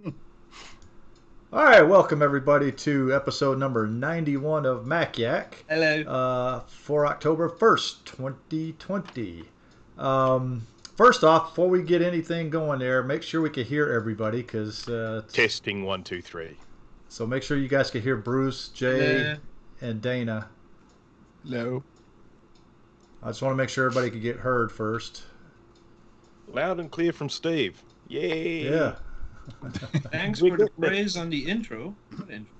All right, welcome everybody to episode number 91 of Mac Yak Hello. for October 1st, 2020. First off, before we get anything going there, make sure we can hear everybody Testing 1, 2, 3. so make sure you guys can hear Bruce, Jay, Hello. and Dana. No. I just want to make sure everybody can get heard first. Loud and clear from Steve. Yay! Yeah, Thanks for the praise on the intro.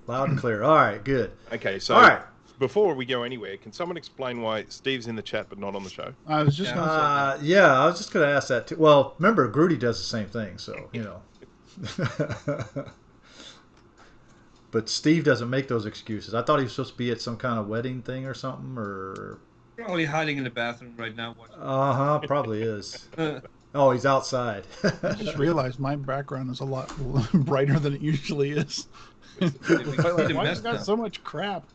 loud and clear. All right, good. Okay, so All right. before we go anywhere, can someone explain why Steve's in the chat but not on the show? I was just going to say Yeah, I was just going to ask that too. Well, remember, Grudy does the same thing, so, you know. But Steve doesn't make those excuses. I thought he was supposed to be at some kind of wedding thing or something, or... Probably hiding in the bathroom right now. Uh-huh, probably is. Oh, he's outside. I just realized my background is a lot brighter than it usually is. Why has it got so much crap?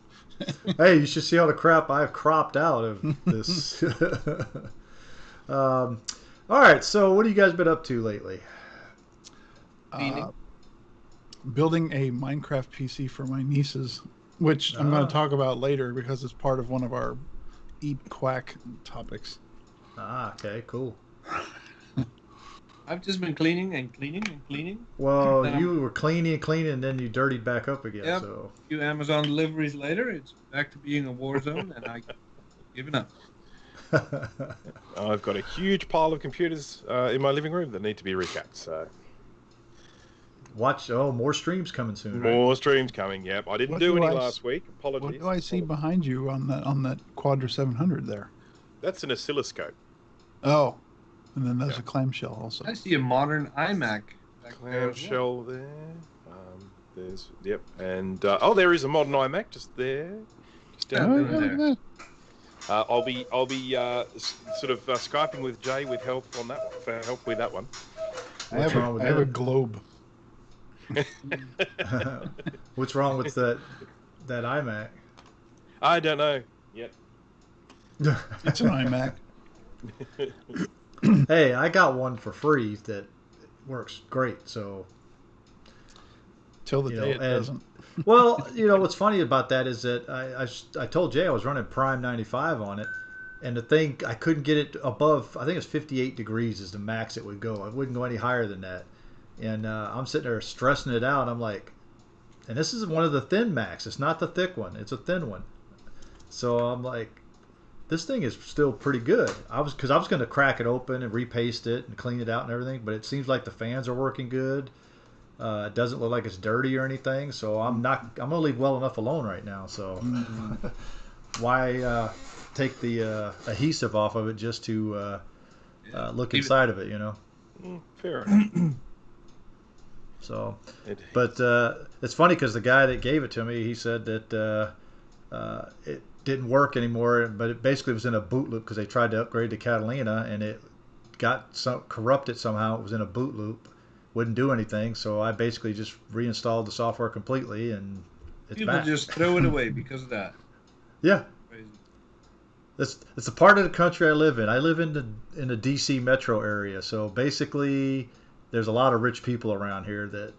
Hey, you should see all the crap I've cropped out of this. All right, so what have you guys been up to lately? Building a Minecraft PC for my nieces, which I'm going to talk about later because it's part of one of our Eat Quack topics. Okay, cool. I've just been cleaning and cleaning and cleaning. Well, Then you were cleaning and cleaning, and then you dirtied back up again. Yep. So A few Amazon deliveries later, it's back to being a war zone, and I've given up. I've got a huge pile of computers in my living room that need to be recapped. So watch. Oh, more streams coming soon. Right? more streams coming. Yep, I didn't do any last week. Apologies. What do I see behind you on that Quadra 700 there? That's an oscilloscope. Oh, and then there's a clamshell also. I see a modern iMac back there. as well. Clamshell there. Yep, and there is a modern iMac just there, just down there. there. I'll be sort of skyping with Jay with help on that one, for help with that one. I have a globe. What's wrong with that iMac? I don't know yet. It's an iMac. Hey, I got one for free that works great. So, Till the day it doesn't. well, you know what's funny about that is that I told Jay I was running Prime 95 on it, and the thing I couldn't get it above. I think it's 58 degrees is the max it would go. It wouldn't go any higher than that. And I'm sitting there stressing it out. I'm like, and this is one of the thin Macs. It's not the thick one. It's a thin one. So I'm like, this thing is still pretty good. Because I was going to crack it open and repaste it and clean it out and everything, but it seems like the fans are working good. It doesn't look like it's dirty or anything, so I'm going to leave well enough alone right now. So why take the adhesive off of it just to look inside of it, you know? Fair enough. So, but it's funny because the guy that gave it to me, he said that it didn't work anymore, but it basically was in a boot loop because they tried to upgrade to Catalina and it got corrupted somehow. It was in a boot loop, wouldn't do anything. So I basically just reinstalled the software completely, and it's People back. just throw it away because of that. Yeah, Crazy. it's a part of the country I live in. I live in the DC metro area, so basically there's a lot of rich people around here that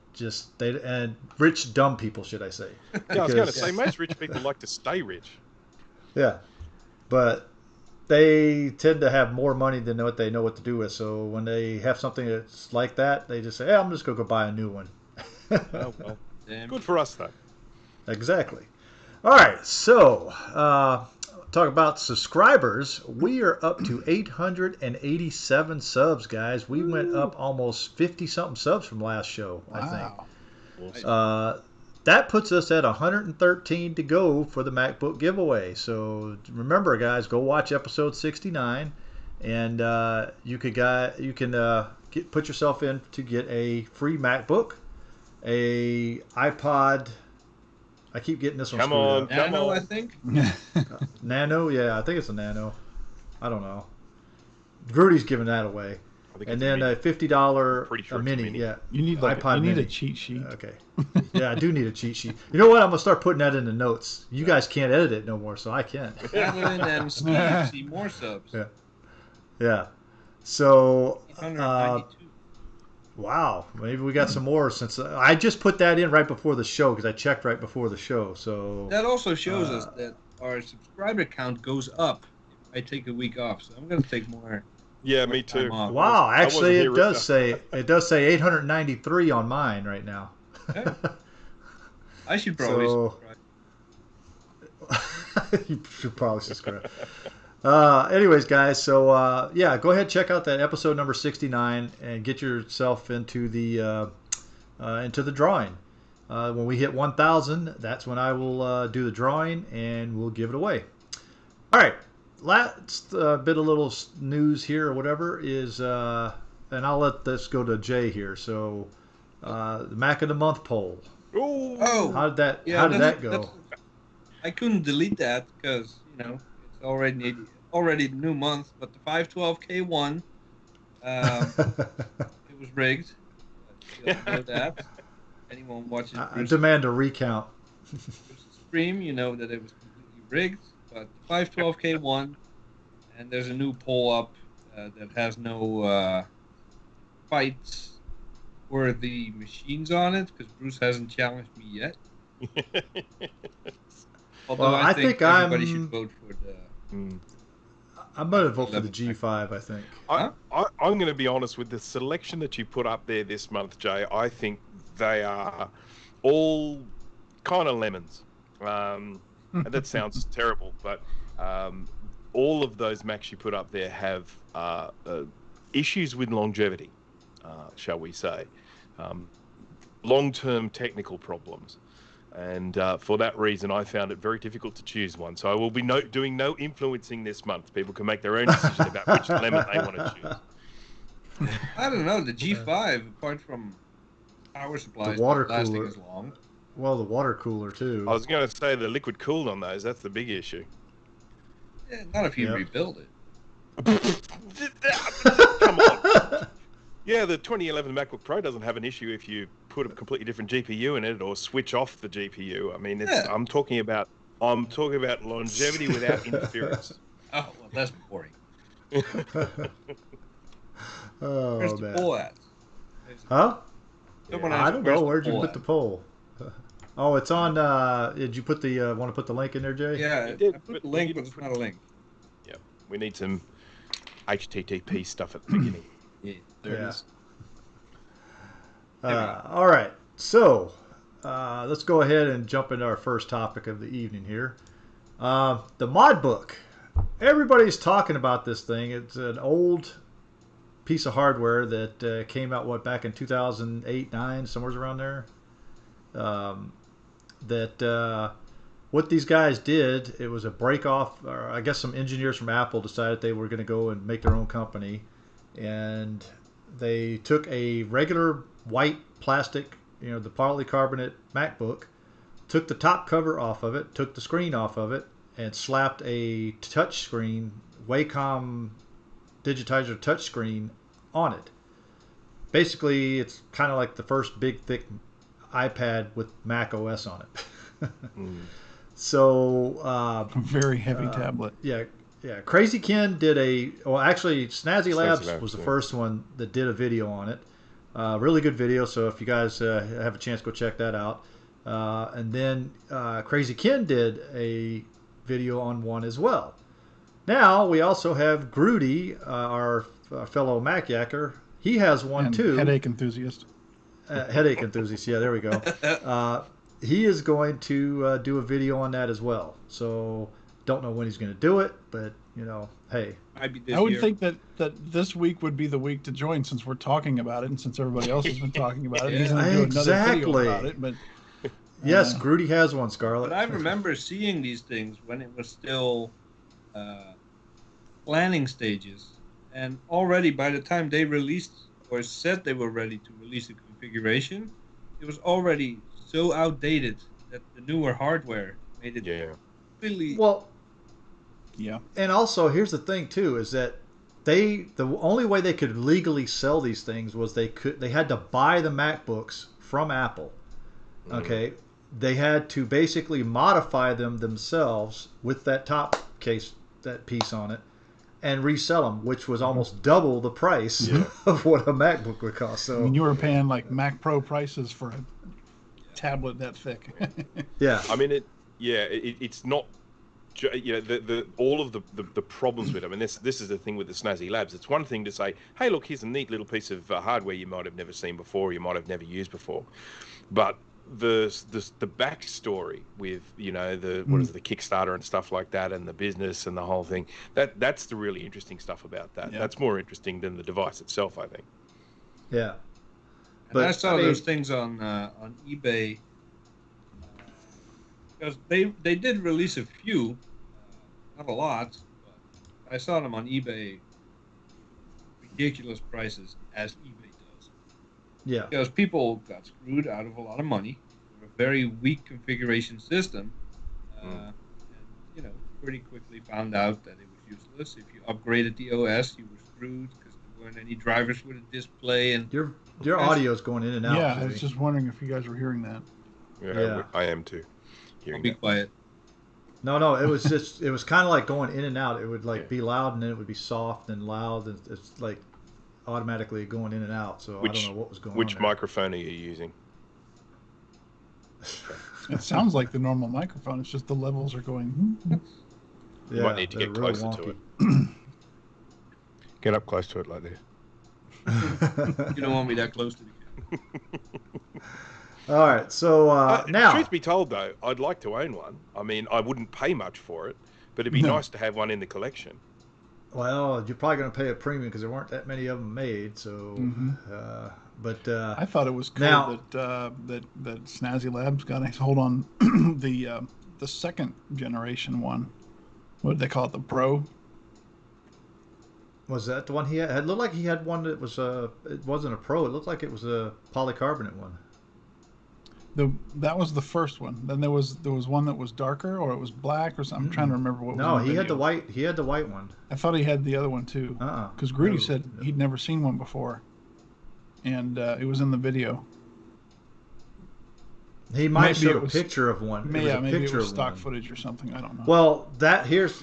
and rich dumb people, should I say? Yeah, I was going to say most rich people like to stay rich. Yeah, but they tend to have more money than what they know what to do with. So when they have something that's like that, they just say, "Hey, I'm just gonna go buy a new one." Oh, well. Damn. Good for us, though. Exactly. All right, so talk about subscribers. We are up to 887 subs, guys. We went up almost 50-something subs from last show, I think. Wow. That puts us at 113 to go for the MacBook giveaway. So remember, guys, go watch episode 69, and you can put yourself in to get a free MacBook, a iPod. I keep getting this one. Come on. Nano, I think. Nano, yeah, I think it's a Nano. I don't know. Grudy's giving that away. And then a $50 Pretty sure a it's mini, mini. yeah. You need iPod you need mini. a cheat sheet. Okay. Yeah, I do need a cheat sheet. You know what? I'm gonna start putting that in the notes. You guys can't edit it no more, so I can. Alan and Steve see more subs. Yeah. Yeah. So 892. Wow, maybe we got some more since I just put that in right before the show because I checked right before the show. So That also shows us uh, that our subscriber count goes up if I take a week off. So I'm going to take Yeah, more me time too. off. wow, I wasn't actually, here. it does say 893 on mine right now. Hey, I should probably So subscribe. you should probably subscribe. Anyways, guys, so yeah, go ahead, check out that episode number 69 and get yourself into the drawing. When we hit 1,000, that's when I will do the drawing and we'll give it away. All right, last bit of little news here or whatever is, and I'll let this go to Jay here. So, the Mac of the Month poll. Ooh. Oh, How did that go? I couldn't delete that because it's already the new month. But the 512K won. It was rigged. But you know that. Anyone watches I demand a recount. Bruce's stream, you know that it was completely rigged. But 512K won, and there's a new poll up that has no fights worthy machines on it because Bruce hasn't challenged me yet. Although Well, I think everybody should vote for the. I'm going to vote for the G5, I think. I'm going to be honest with the selection that you put up there this month, Jay. I think they are all kind of lemons. And that sounds terrible, but all of those Macs you put up there have issues with longevity, shall we say. Long-term technical problems. And for that reason, I found it very difficult to choose one. So I will be doing no influencing this month. People can make their own decision about which lemon they want to choose. I don't know. The G5, apart from power supplies, The water not lasting cooler. as long. Well, the water cooler, too. I was going to say the liquid cooled on those. That's the big issue. Yeah, not if you rebuild it. Come on. Yeah, the 2011 MacBook Pro doesn't have an issue if you put a completely different GPU in it or switch off the GPU. I mean, I'm talking about longevity without interference. Oh, well, that's boring. Oh, Where's the man. poll at? Huh? Someone I asked, don't where's know. the Where'd you poll put at? the poll? Oh, it's on. Did you put the? Want to put the link in there, Jay? Yeah, You did, I put but the link, you but didn't it's put- not a link. Yeah, we need some HTTP stuff at the beginning. Yeah, there Yeah. it is. All right. So let's go ahead and jump into our first topic of the evening here. The Modbook. Everybody's talking about this thing. It's an old piece of hardware that came out back in 2008, 9, somewhere around there. What these guys did, it was a break off, or I guess some engineers from Apple decided they were going to go and make their own company, and they took a regular white plastic, the polycarbonate MacBook, took the top cover off of it, took the screen off of it, and slapped a touch screen, Wacom digitizer touch screen on it. Basically, it's kind of like the first big, thick iPad with Mac OS on it. So A very heavy tablet. yeah, Crazy Ken did actually Snazzy Labs was the yeah. first one that did a video on it. Really good video, so if you guys have a chance, go check that out. And then Crazy Ken did a video on one as well. Now we also have Grudy, our fellow Mac Yacker. He has one And too. headache enthusiast. Headache enthusiast. Yeah, there we go. He is going to do a video on that as well. So don't know when he's going to do it, but hey. Might be this I would year. think that this week would be the week to join since we're talking about it and since everybody else has been talking about it. He's going to do another video Exactly. about it. But Yes, Grudy has one, Scarlett. But I remember seeing these things when it was still planning stages, and already by the time they released or said they were ready to release the configuration, it was already so outdated that the newer hardware made it really. Well, yeah. and also here's the thing too is that the only way they could legally sell these things was they had to buy the MacBooks from Apple. Okay, they had to basically modify them themselves with that top case, that piece on it, and resell them, which was almost double the price Yeah. of what a MacBook would cost. I So mean, you were paying like Mac Pro prices for a tablet that thick. yeah, I mean, it's not. The all of the problems with them, and this is the thing with the Snazzy Labs. It's one thing to say, hey, look, here's a neat little piece of hardware you might have never seen before, you might have never used before, but the backstory with the Kickstarter and stuff like that, and the business and the whole thing, that's the really interesting stuff about that. Yeah. That's more interesting than the device itself, I think. yeah. And I saw those things on eBay because they did release a few, not a lot, but I saw them on eBay, ridiculous prices as eBay does. Yeah. Because people got screwed out of a lot of money for a very weak configuration system, and pretty quickly found out that it was useless. If you upgraded the OS, you were screwed because there weren't any drivers with a display. And Your audio's going in and out. Yeah, Jay. I was just wondering if you guys were hearing that. Yeah. I am too. I'll be quiet. No, it was just it was kind of like going in and out. It would be loud and then it would be soft and loud, and it's like automatically going in and out. So I don't know what was going on. Which there. microphone are you using? It sounds like the normal microphone. It's just the levels are going. You might need to get they're real closer to wonky. it. Get up close to it like this. You don't want me that close to the camera. All right, so now, truth be told, though, I'd like to own one. I mean, I wouldn't pay much for it, but it'd be nice to have one in the collection. well, you're probably going to pay a premium because there weren't that many of them made. So, but I thought it was cool now- that Snazzy Labs got a hold on the second generation one. What did they call it? The Pro. was that the one he had? It looked like he had one that was it wasn't a Pro. It looked like it was a polycarbonate one. That was the first one. Then there was one that was darker, or it was black, or something. I'm trying to remember what. No, was in he had the video. white. He had the white one. I thought he had the other one too. Because Grudy said he'd never seen one before, and it was in the video. He might Maybe show it a was- picture of one. Maybe it was of stock one. footage or something. I don't know. Well, here's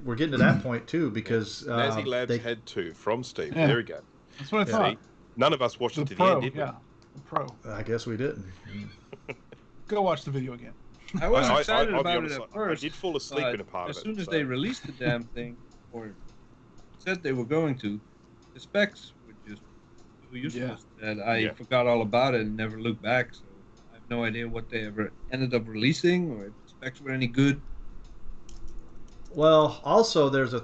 we're getting to that point too because Snazzy Labs had two from Steve. Yeah. There we go. That's what I See, thought. none of us watched The it to the Pro, end, did we? yeah, the Pro. I guess we didn't. Go watch the video again. I was I'll excited be about it honest, at I first. did fall asleep in a part as of it. soon as so- they released the damn thing, or said they were going to, the specs were just so useless that I forgot all about it and never looked back. So I have no idea what they ever ended up releasing or if the specs were any good. Well, also there's a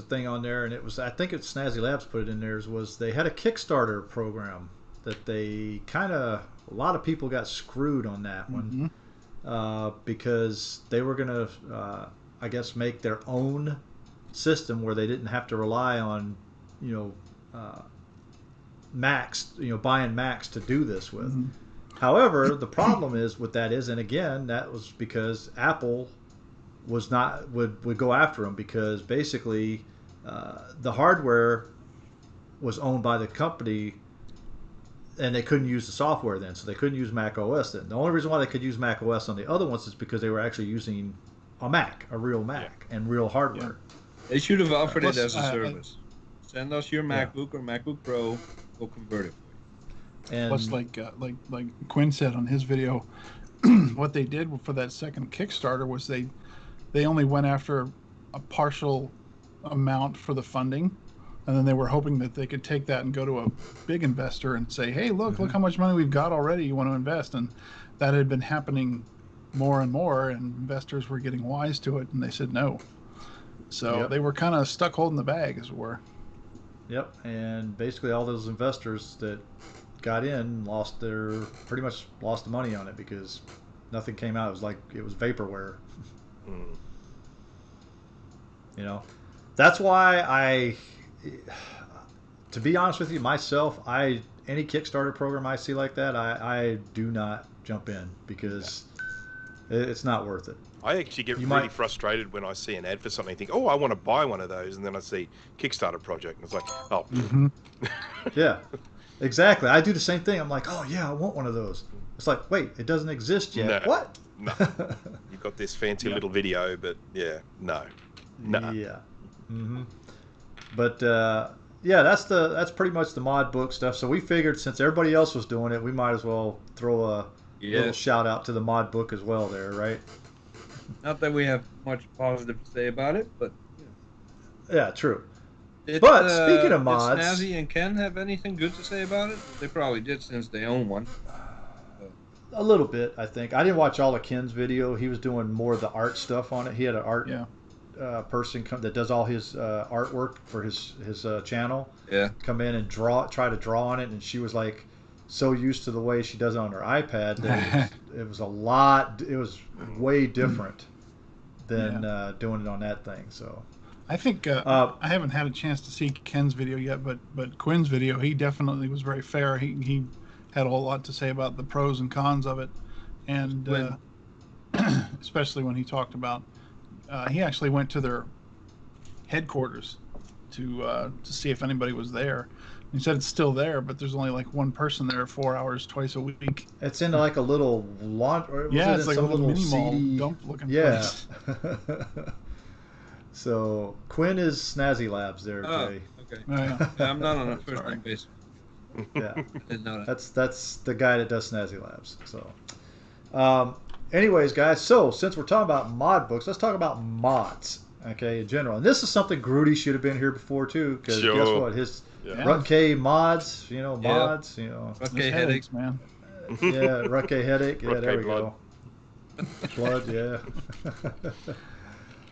thing on there, and it was I think it's Snazzy Labs put it in theirs was they had a Kickstarter program that they a lot of people got screwed on that one because they were gonna I guess make their own system where they didn't have to rely on Macs buying Macs to do this with. However, the problem is with that is, and again that was because Apple was not would go after them because basically the hardware was owned by the company and they couldn't use the software then, so they couldn't use Mac OS then. The only reason why they could use Mac OS on the other ones is because they were actually using a Mac, a real Mac, and real hardware. They should have offered Plus, it as a service. Send us your MacBook or MacBook Pro, we'll convert it for you. And Plus, like Quinn said on his video, what they did for that second Kickstarter was they only went after a partial amount for the funding, and then they were hoping that they could take that and go to a big investor and say, hey, look how much money we've got already, you want to invest. And that had been happening more and more, and investors were getting wise to it, and they said no. So they were kind of stuck holding the bag, as it were. Yep, and basically all those investors that got in pretty much lost the money on it because nothing came out. It was vaporware. That's why to be honest with you, myself, any Kickstarter program I see like that, I do not jump in because it's not worth it. I actually get really frustrated when I see an ad for something and think, oh, I want to buy one of those, and then I see Kickstarter project, and it's like, oh. Yeah, exactly. I do the same thing. I'm like, oh yeah, I want one of those. It's like, wait, it doesn't exist yet. No. What? No. You've got this fancy little video, but no. Yeah. But yeah, that's pretty much the mod book stuff. So we figured since everybody else was doing it, we might as well throw a little Yes. shout out to the mod book as well there, right? Not that we have much positive to say about it, but Yeah, true. did, But speaking of mods, did Snazzy and Ken have anything good to say about it? They probably did since they own one. a little bit, I think. I didn't watch all of Ken's video. He was doing more of the art stuff on it. He had an art person that does all his artwork for his channel. Yeah. Come in and try to draw on it, and she was like so used to the way she does it on her iPad that it was a lot. It was way different than doing it on that thing. So I think I haven't had a chance to see Ken's video yet, but Quinn's video, he definitely was very fair. He had a whole lot to say about the pros and cons of it, and especially when he talked about he actually went to their headquarters to see if anybody was there. He said it's still there, but there's only like one person there 4 hours twice a week. it's in like a little launch. Yeah, it's like a some little mini mall seedy dump looking Yeah. place. So Quinn is Snazzy Labs there, Oh, Jay. okay. Oh, yeah. Yeah, I'm not on a first Sorry. name basis. Yeah, I didn't know that. that's the guy that does Snazzy Labs. So, anyways, guys. So since we're talking about mod books, let's talk about mods. Okay, in general, and this is something Grudy should have been here before too, because guess Sure. what? His Yeah. Rutke mods, Yeah. mods, Okay, There's headaches. man. yeah, Rutke headache. Yeah, there Rutke we blood. go. Blood, yeah.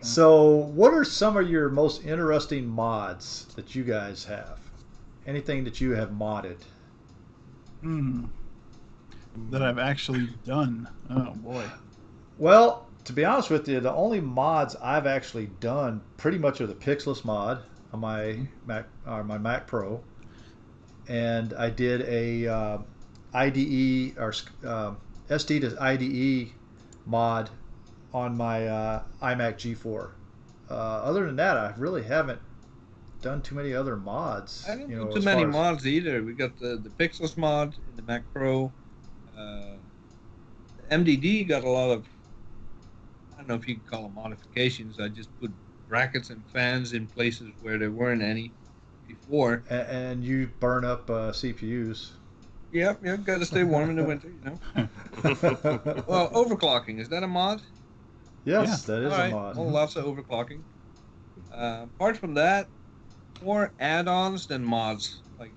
So, what are some of your most interesting mods that you guys have? Anything that you have modded? That I've actually done. Oh boy. Well, to be honest with you, the only mods I've actually done pretty much are the Pixeless mod on my Mac Pro, and I did a IDE or SD to IDE mod on my iMac G4. Other than that, I really haven't done too many other mods. I didn't you do know, too as many far as- mods either. We got the Pixels mod in the Mac Pro. MDD got a lot of, I don't know if you can call them modifications. I just put brackets and fans in places where there weren't any before. And you burn up CPUs. Yep, got to stay warm in the winter, you know. Well, overclocking, is that a mod? Yes, that is All a right, mod. well, lots of overclocking. Apart from that, more add-ons than mods. Like,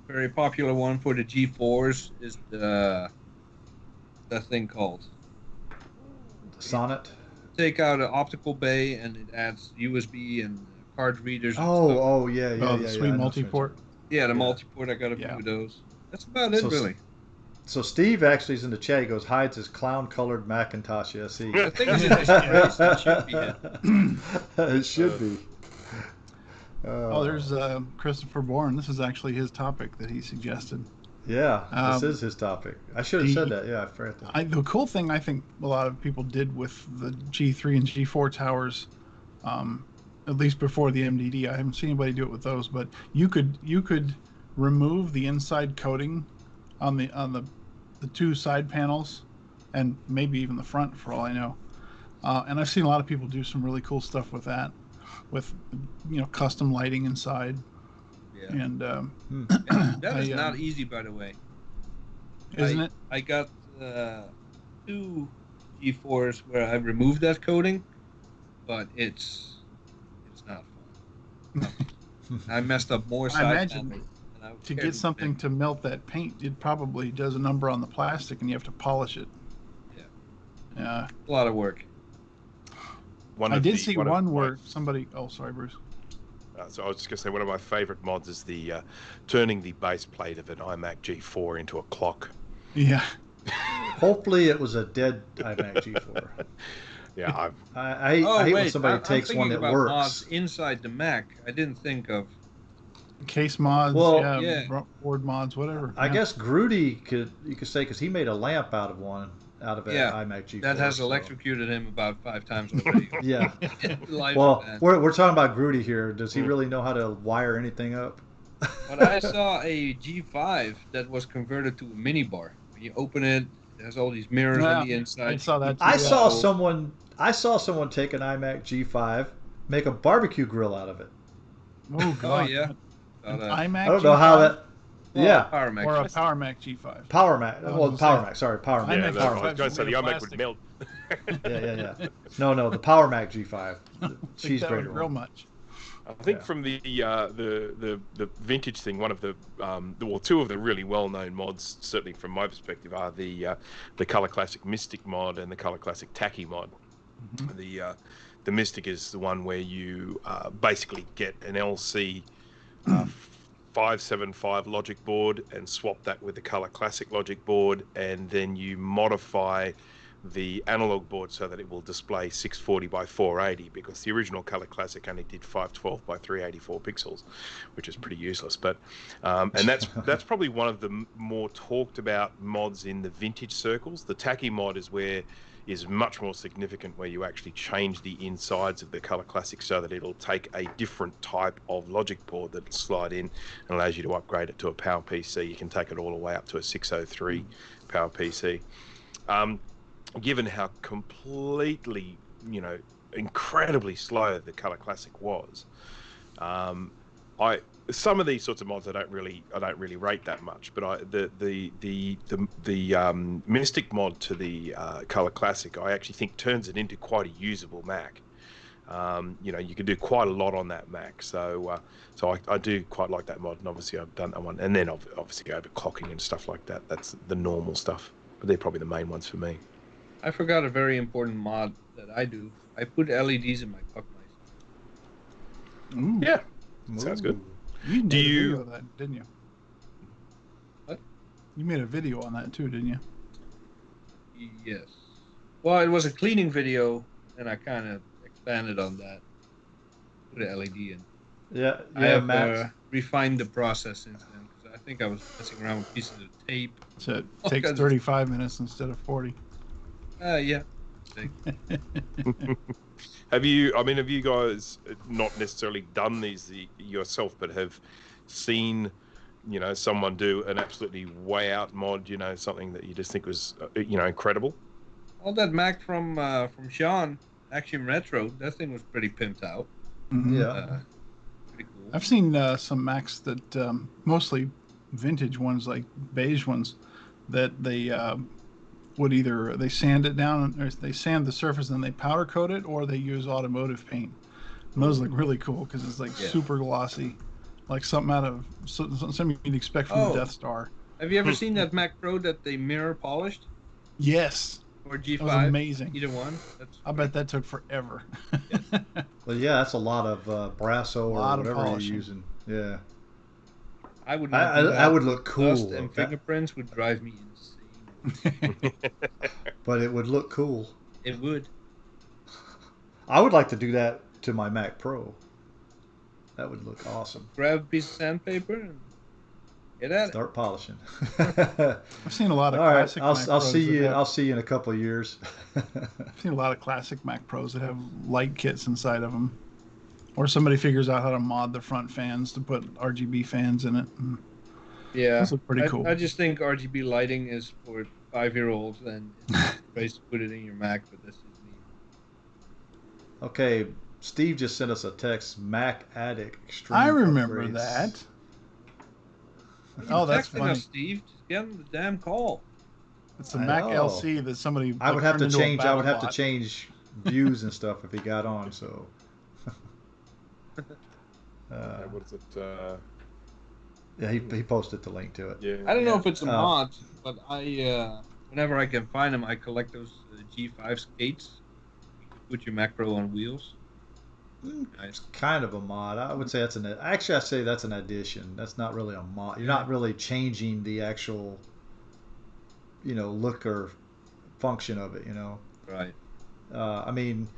very popular one for the G4s is that thing called. Sonnet. Take out an optical bay and it adds USB and card readers. And Oh, stuff. oh yeah, yeah, Oh, yeah. the yeah, sweet I know what multi-port. Yeah, the yeah. multi-port. I got a few Yeah. of those. That's about it, So- really. So Steve actually is in the chat. He goes, hides his clown-colored Macintosh SE. I think it's disgraced. It should be it. It should be. Oh, there's Christopher Bourne. This is actually his topic that he suggested. Yeah, this Um, is his topic. I should have said that. Yeah, I forgot that. The cool thing I think a lot of people did with the G3 and G4 towers, at least before the MDD, I haven't seen anybody do it with those, but you could remove the inside coating on the two side panels, and maybe even the front for all I know. And I've seen a lot of people do some really cool stuff with that, with custom lighting inside. Yeah. And That is I, not easy, by the way. isn't it? I got 2 G4s where I removed that coating, but it's not fun. I messed up more I side imagine panels than I To cared get something do. to melt that paint, it probably does a number on the plastic, and you have to polish it. Yeah. Yeah. A lot of work. I did see one where somebody. Oh, sorry, Bruce. So I was just going to say one of my favorite mods is the turning the base plate of an iMac G4 into a clock. Yeah. Hopefully, it was a dead iMac G4. Yeah, I hate when wait, somebody I'm takes one thinking that about works. mods inside the Mac. I didn't think of. Case mods. Well, yeah. Board mods, whatever. I yeah. guess Grudy you could say because he made a lamp out of an Yeah, iMac G4. That has so- electrocuted him about 5 times already. Yeah. Life Well, event. we're talking about Grudy here. Does he really know how to wire anything up? But I saw a G5 that was converted to a mini bar. When you open it, it has all these mirrors on the I inside. saw that. Too, I yeah. saw someone take an iMac G5, make a barbecue grill out of it. Oh Oh God. yeah. An Got a, iMac I don't know G5 how that. well, Yeah, Power Mac. or a Just- Power Mac G5. Power Mac. I was Well, gonna Power say, Mac. Sorry, Power Mac. Yeah, iMac Power I was Mac. G5 going to say the made of iMac would plastic. melt. Yeah. No, the Power Mac G5, I the don't think cheese that would grater grill one. much. I think Yeah. from the vintage thing, one of two of the really well known mods, certainly from my perspective, are the Color Classic Mystic mod and the Color Classic Tacky mod. Mhm. The Mystic is the one where you basically get an LC 575 logic board and swap that with the Color Classic logic board, and then you modify the analog board so that it will display 640 by 480, because the original Color Classic only did 512 by 384 pixels, which is pretty useless. But and that's probably one of the more talked about mods in the vintage circles. The Tacky mod is much more significant, where you actually change the insides of the Color Classic so that it'll take a different type of logic board that'll slide in and allows you to upgrade it to a Power PC. You can take it all the way up to a 603 Power PC. Given how completely, incredibly slow the Color Classic was, I some of these sorts of mods I don't really rate that much. But the Mystic mod to the Color Classic, I actually think turns it into quite a usable Mac. You can do quite a lot on that Mac, so I do quite like that mod, and obviously I've done that one, and then obviously overclocking and stuff like that. That's the normal stuff, but they're probably the main ones for me. I forgot a very important mod that I do. I put LEDs in my puck mice. Ooh. Yeah, sounds good. You made Do a you- video of that, didn't you? What? You made a video on that too, didn't you? Yes. Well, it was a cleaning video, and I kind of expanded on that. Put an LED in. Yeah, I yeah, have Max. refined the process since then, because I think I was messing around with pieces of tape. So it All takes kinds of- 35 minutes instead of 40. Yeah. Have you guys not necessarily done these yourself, but have seen, someone do an absolutely way out mod, something that you just think was, incredible? All that Mac from Sean, Axiom Retro, that thing was pretty pimped out. Mhm. Yeah. Pretty cool. I've seen some Macs that mostly vintage ones, like beige ones, that they would either they sand it down, or they sand the surface and they powder coat it, or they use automotive paint. And those look really cool because it's like Yeah. super glossy, like something out of something you'd expect from Oh. the Death Star. Have you ever seen that Mac Pro that they mirror polished? Yes, Or that was G5? amazing. Either one. That's I bet that took forever. Well, yeah, that's a lot of Brasso or Lot of whatever you're polishing. using. Yeah. I would not do that. I would look cool. Dust and That- fingerprints would drive me insane. but it would look cool. It would. I would like to do that to my Mac Pro. That would look awesome. Grab a piece of sandpaper and get at it. Start polishing. I've seen a lot of All right, classic I'll Mac see Pros that you. have- I'll see you in a couple of years. I've seen a lot of classic Mac Pros that have light kits inside of them, or somebody figures out how to mod the front fans to put RGB fans in it. Yeah. Those look pretty cool. I just think RGB lighting is for 5-year-olds, and it's nice to put it in your Mac, but that's just me. Okay, Steve just sent us a text. Mac Addict Extreme. I remember upgrades. that. You're Oh, that's texting funny. us, Steve. Just get him the damn call. It's a I Mac know. LC that somebody. I would have to turned into a change. I would battle have to bot. change views and stuff if he got on. So. What is it? Yeah, he posted the link to it. Yeah. I don't know if it's a Oh. mod, but whenever I can find them, I collect those G5 skates. You can put your Mac Pro on wheels. Nice. Kind of a mod. I would say that's actually I say that's an addition. That's not really a mod. You're not really changing the actual, look or function of it. Right. I mean,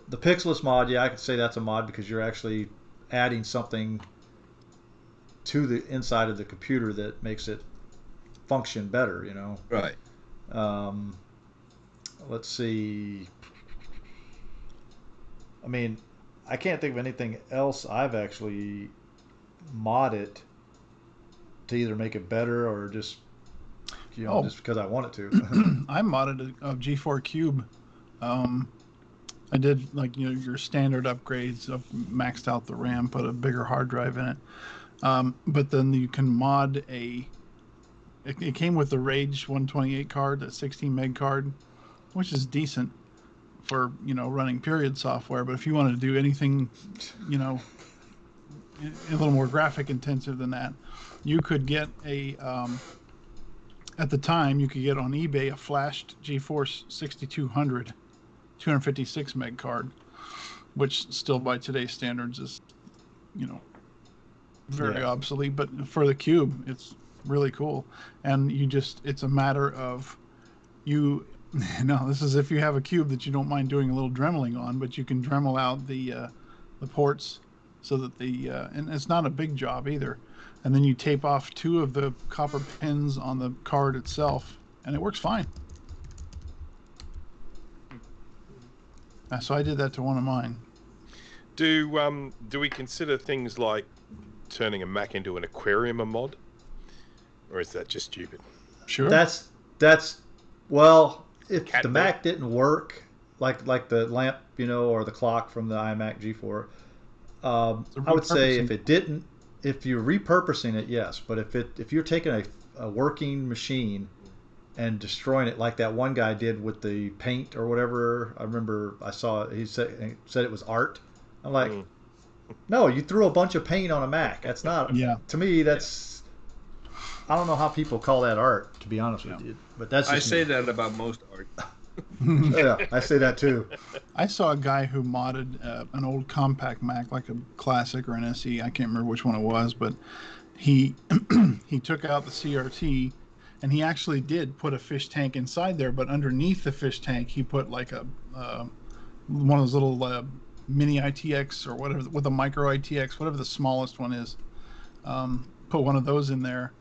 the pixelless mod. Yeah, I could say that's a mod because you're actually adding something to the inside of the computer that makes it function better. Right. Let's see. I mean, I can't think of anything else I've actually modded to either make it better or just just because I want it to. I modded a G4 Cube I did like your standard upgrades of maxed out the RAM, put a bigger hard drive in it. But then you can mod a. It came with the Rage 128 card, that 16 meg card, which is decent for running period software. But if you wanted to do anything, a little more graphic intensive than that, you could get a. At the time, you could get on eBay a flashed GeForce 6200, 256 meg card, which still by today's standards is, very obsolete. But for the cube, it's really cool. And it's a matter of this is if you have a cube that you don't mind doing a little dremeling on, but you can Dremel out the ports so that and it's not a big job either. And then you tape off 2 of the copper pins on the card itself, and it works fine. So I did that to one of mine. Do we consider things like turning a Mac into an aquarium a mod, or is that just stupid? Sure. That's well, if the Mac didn't work like the lamp, or the clock from the iMac G4, I would say if it didn't. If you're repurposing it, yes. But if you're taking a working machine and destroying it like that one guy did with the paint or whatever, I remember I saw he said it was art. I'm like, no, you threw a bunch of paint on a Mac. That's not. Yeah. To me, that's. I don't know how people call that art, to be honest with you. But that's. I say that about most art. Yeah, I say that too. I saw a guy who modded an old compact Mac, like a Classic or an SE. I can't remember which one it was, but he he took out the CRT, and he actually did put a fish tank inside there. But underneath the fish tank, he put like a one of those little mini ITX or whatever, with a micro ITX, whatever the smallest one is. Put one of those in there,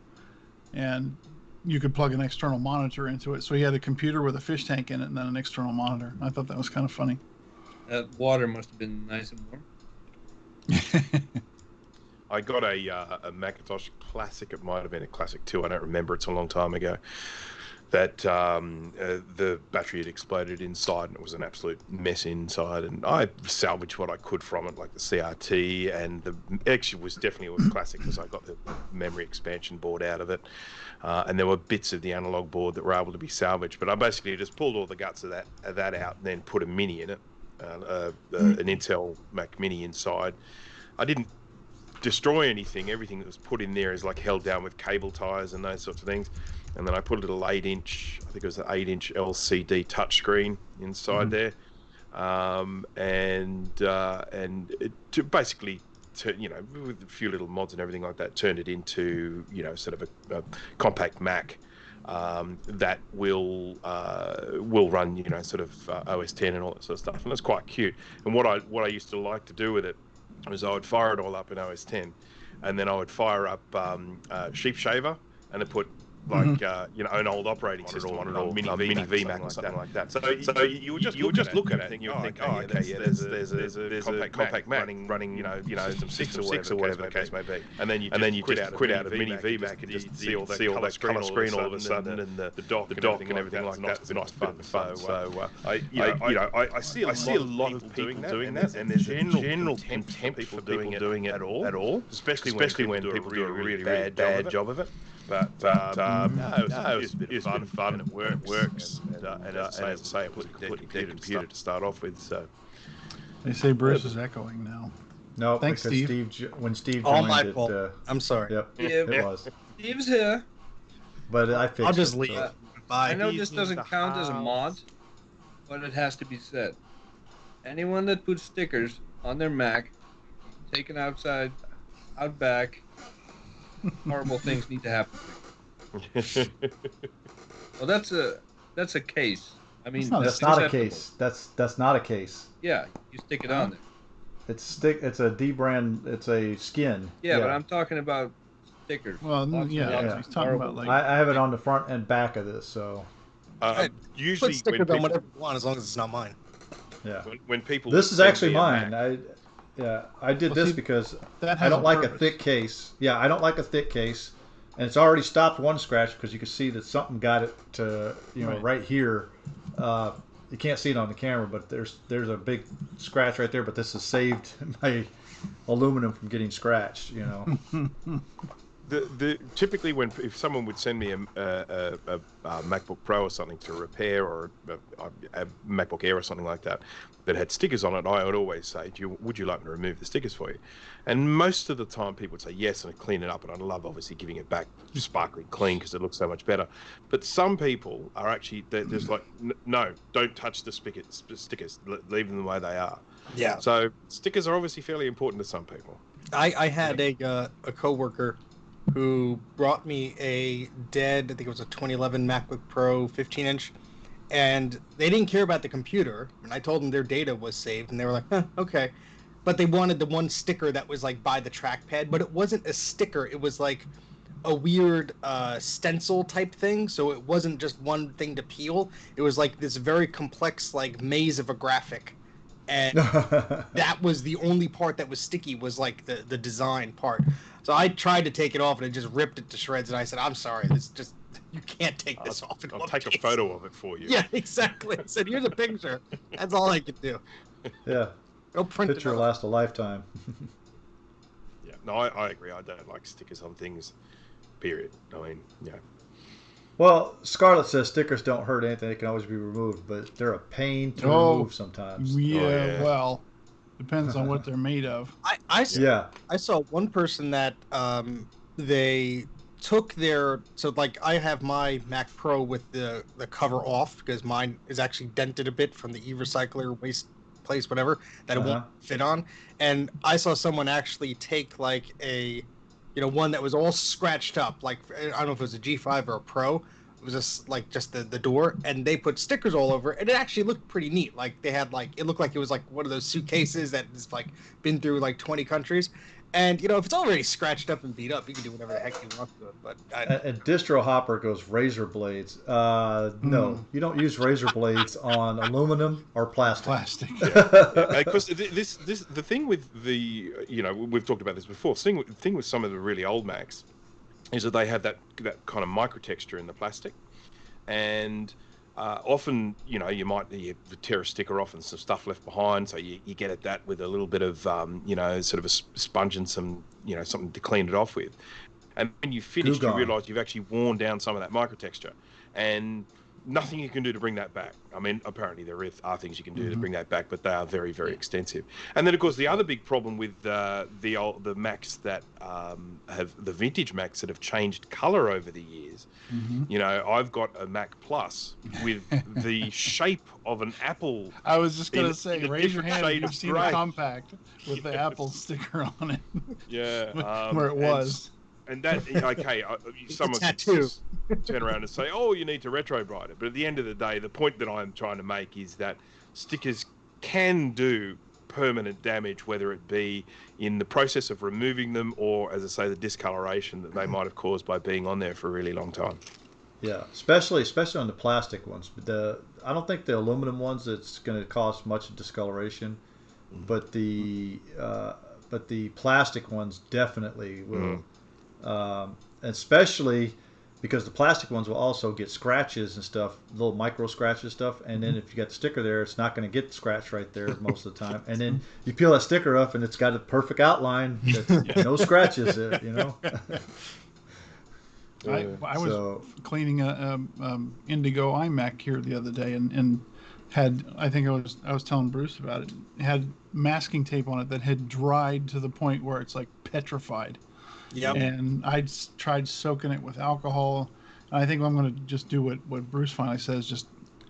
and you could plug an external monitor into it. So he had a computer with a fish tank in it and then an external monitor. I thought that was kind of funny. That water must have been nice and warm. I got a Macintosh Classic. It might have been a Classic 2. I don't remember. It's a long time ago. That the battery had exploded inside, and it was an absolute mess inside. And I salvaged what I could from it, like the CRT, and actually was definitely a Classic because I got the memory expansion board out of it, and there were bits of the analog board that were able to be salvaged. But I basically just pulled all the guts of that out, and then put a Mini in it, an Intel Mac Mini inside. I didn't destroy anything. Everything that was put in there is like held down with cable ties and those sorts of things. And then I put a little 8-inch, I think it was an 8-inch LCD touchscreen inside there, and basically, with a few little mods and everything like that, turned it into sort of a compact Mac that will run sort of OS 10 and all that sort of stuff, and it's quite cute. And what I used to like to do with it was I would fire it all up in OS 10, and then I would fire up Sheep Shaver, and then put an old operating system on it, or mini VMac or something like that. So you would just look at it and you would think, there's a compact Mac running System 6 or whatever the case may be. And then you just quit out of mini VMac and just see all that colour screen all of a sudden, and the dock and everything like that. It's nice fun. So I see a lot of people doing that, and there's a general contempt for people doing it at all, especially when people do a really bad job of it. But it was a bit of fun, and it works. And as I say, it was a computer to start off with. So they say Bruce is echoing now. No, thanks, Steve. When Steve all joined my it, fault. I'm sorry. Yep, it was. Steve's here. But I fixed it. I'll just leave. So. I know this doesn't count as a mod, but it has to be said. Anyone that puts stickers on their Mac, taken out back, horrible things need to happen. Well, that's a case. I mean, that's not a case. That's not a case. Yeah, you stick it on there. It's a D brand. It's a skin. Yeah, but I'm talking about stickers. Well, he's talking about like. I have it on the front and back of this, so. Usually, put stickers on whatever you want, as long as it's not mine. Yeah. When people. This is actually mine. I did this because I don't like a thick case. Yeah, I don't like a thick case, and it's already stopped one scratch because you can see that something got it to right here, you can't see it on the camera, but there's a big scratch right there. But this has saved my aluminum from getting scratched. You know. The typically if someone would send me a MacBook Pro or something to repair, or a MacBook Air or something like that had stickers on it, I would always say, would you like me to remove the stickers for you? And most of the time people would say yes, and I'd clean it up, and I love obviously giving it back sparkling clean because it looks so much better. But some people are actually, they're just like, no, don't touch the stickers, leave them the way they are. Yeah. So stickers are obviously fairly important to some people. I had a coworker who brought me a dead, I think it was a 2011 MacBook Pro 15-inch, and they didn't care about the computer. And I told them their data was saved, and they were like, huh, okay. But they wanted the one sticker that was like by the trackpad, but it wasn't a sticker. It was like a weird stencil type thing. So it wasn't just one thing to peel. It was like this very complex like maze of a graphic. And that was the only part that was sticky, was like the design part. So I tried to take it off, and it just ripped it to shreds. And I said, I'm sorry, this just, you can't take this off. I'll take a photo of it for you. Yeah, exactly. I said, here's a picture. That's all I could do. Yeah. Go print Picture it will last a lifetime. Yeah, no, I agree. I don't like stickers on things, period. I mean, yeah. Well, Scarlett says stickers don't hurt anything. They can always be removed, but they're a pain to remove sometimes. Yeah, well, depends on what they're made of. I saw one person that they took their, so like I have my Mac Pro with the cover off because mine is actually dented a bit from the e-recycler waste place, whatever, that it won't fit on. And I saw someone actually take like a, one that was all scratched up, like I don't know if it was a G5 or a Pro. It was just like just the door, and they put stickers all over, and it actually looked pretty neat. Like they had like, it looked like it was like one of those suitcases that has like been through like 20 countries. And if it's already scratched up and beat up, you can do whatever the heck you want to it. But and Distro Hopper goes razor blades. No, you don't use razor blades on aluminum or plastic. Because the thing with the, we've talked about this before. The thing with some of the really old Macs is that they have that kind of microtexture in the plastic, and often, you might tear a sticker off and some stuff left behind, so you get at that with a little bit of, sort of a sponge and some, something to clean it off with. And when you finish, you realise you've actually worn down some of that microtexture, and nothing you can do to bring that back. I mean, apparently there are things you can do to bring that back, but they are very, very extensive. And then, of course, the other big problem with the Macs that have the vintage Macs that have changed colour over the years. I've got a Mac Plus with the shape of an apple. I was just going to say, raise your hand if you've seen a compact with the Apple sticker on it. Yeah. Where it was. And that, okay, someone could turn around and say, oh, you need to retro-bright it. But at the end of the day, the point that I'm trying to make is that stickers can do permanent damage, whether it be in the process of removing them or, as I say, the discoloration that they might have caused by being on there for a really long time. Yeah, especially on the plastic ones. I don't think the aluminum ones, it's going to cause much discoloration, but the plastic ones definitely will. Especially because the plastic ones will also get scratches and stuff, little micro scratches stuff, and then if you got the sticker there, it's not going to get scratched right there most of the time. And then you peel that sticker up, and it's got a perfect outline, that's no scratches. I was cleaning a Indigo iMac here the other day, and had, I think I was telling Bruce about it. It had masking tape on it that had dried to the point where it's like petrified. Yep. And I tried soaking it with alcohol. And I think I'm going to just do what Bruce finally says, just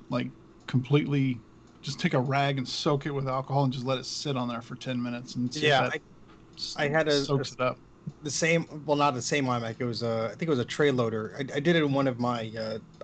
like completely, just take a rag and soak it with alcohol and just let it sit on there for 10 minutes and see if that I had soaks it up. The same, well, not the same iMac. It was I think it was a tray loader. I did it in one of my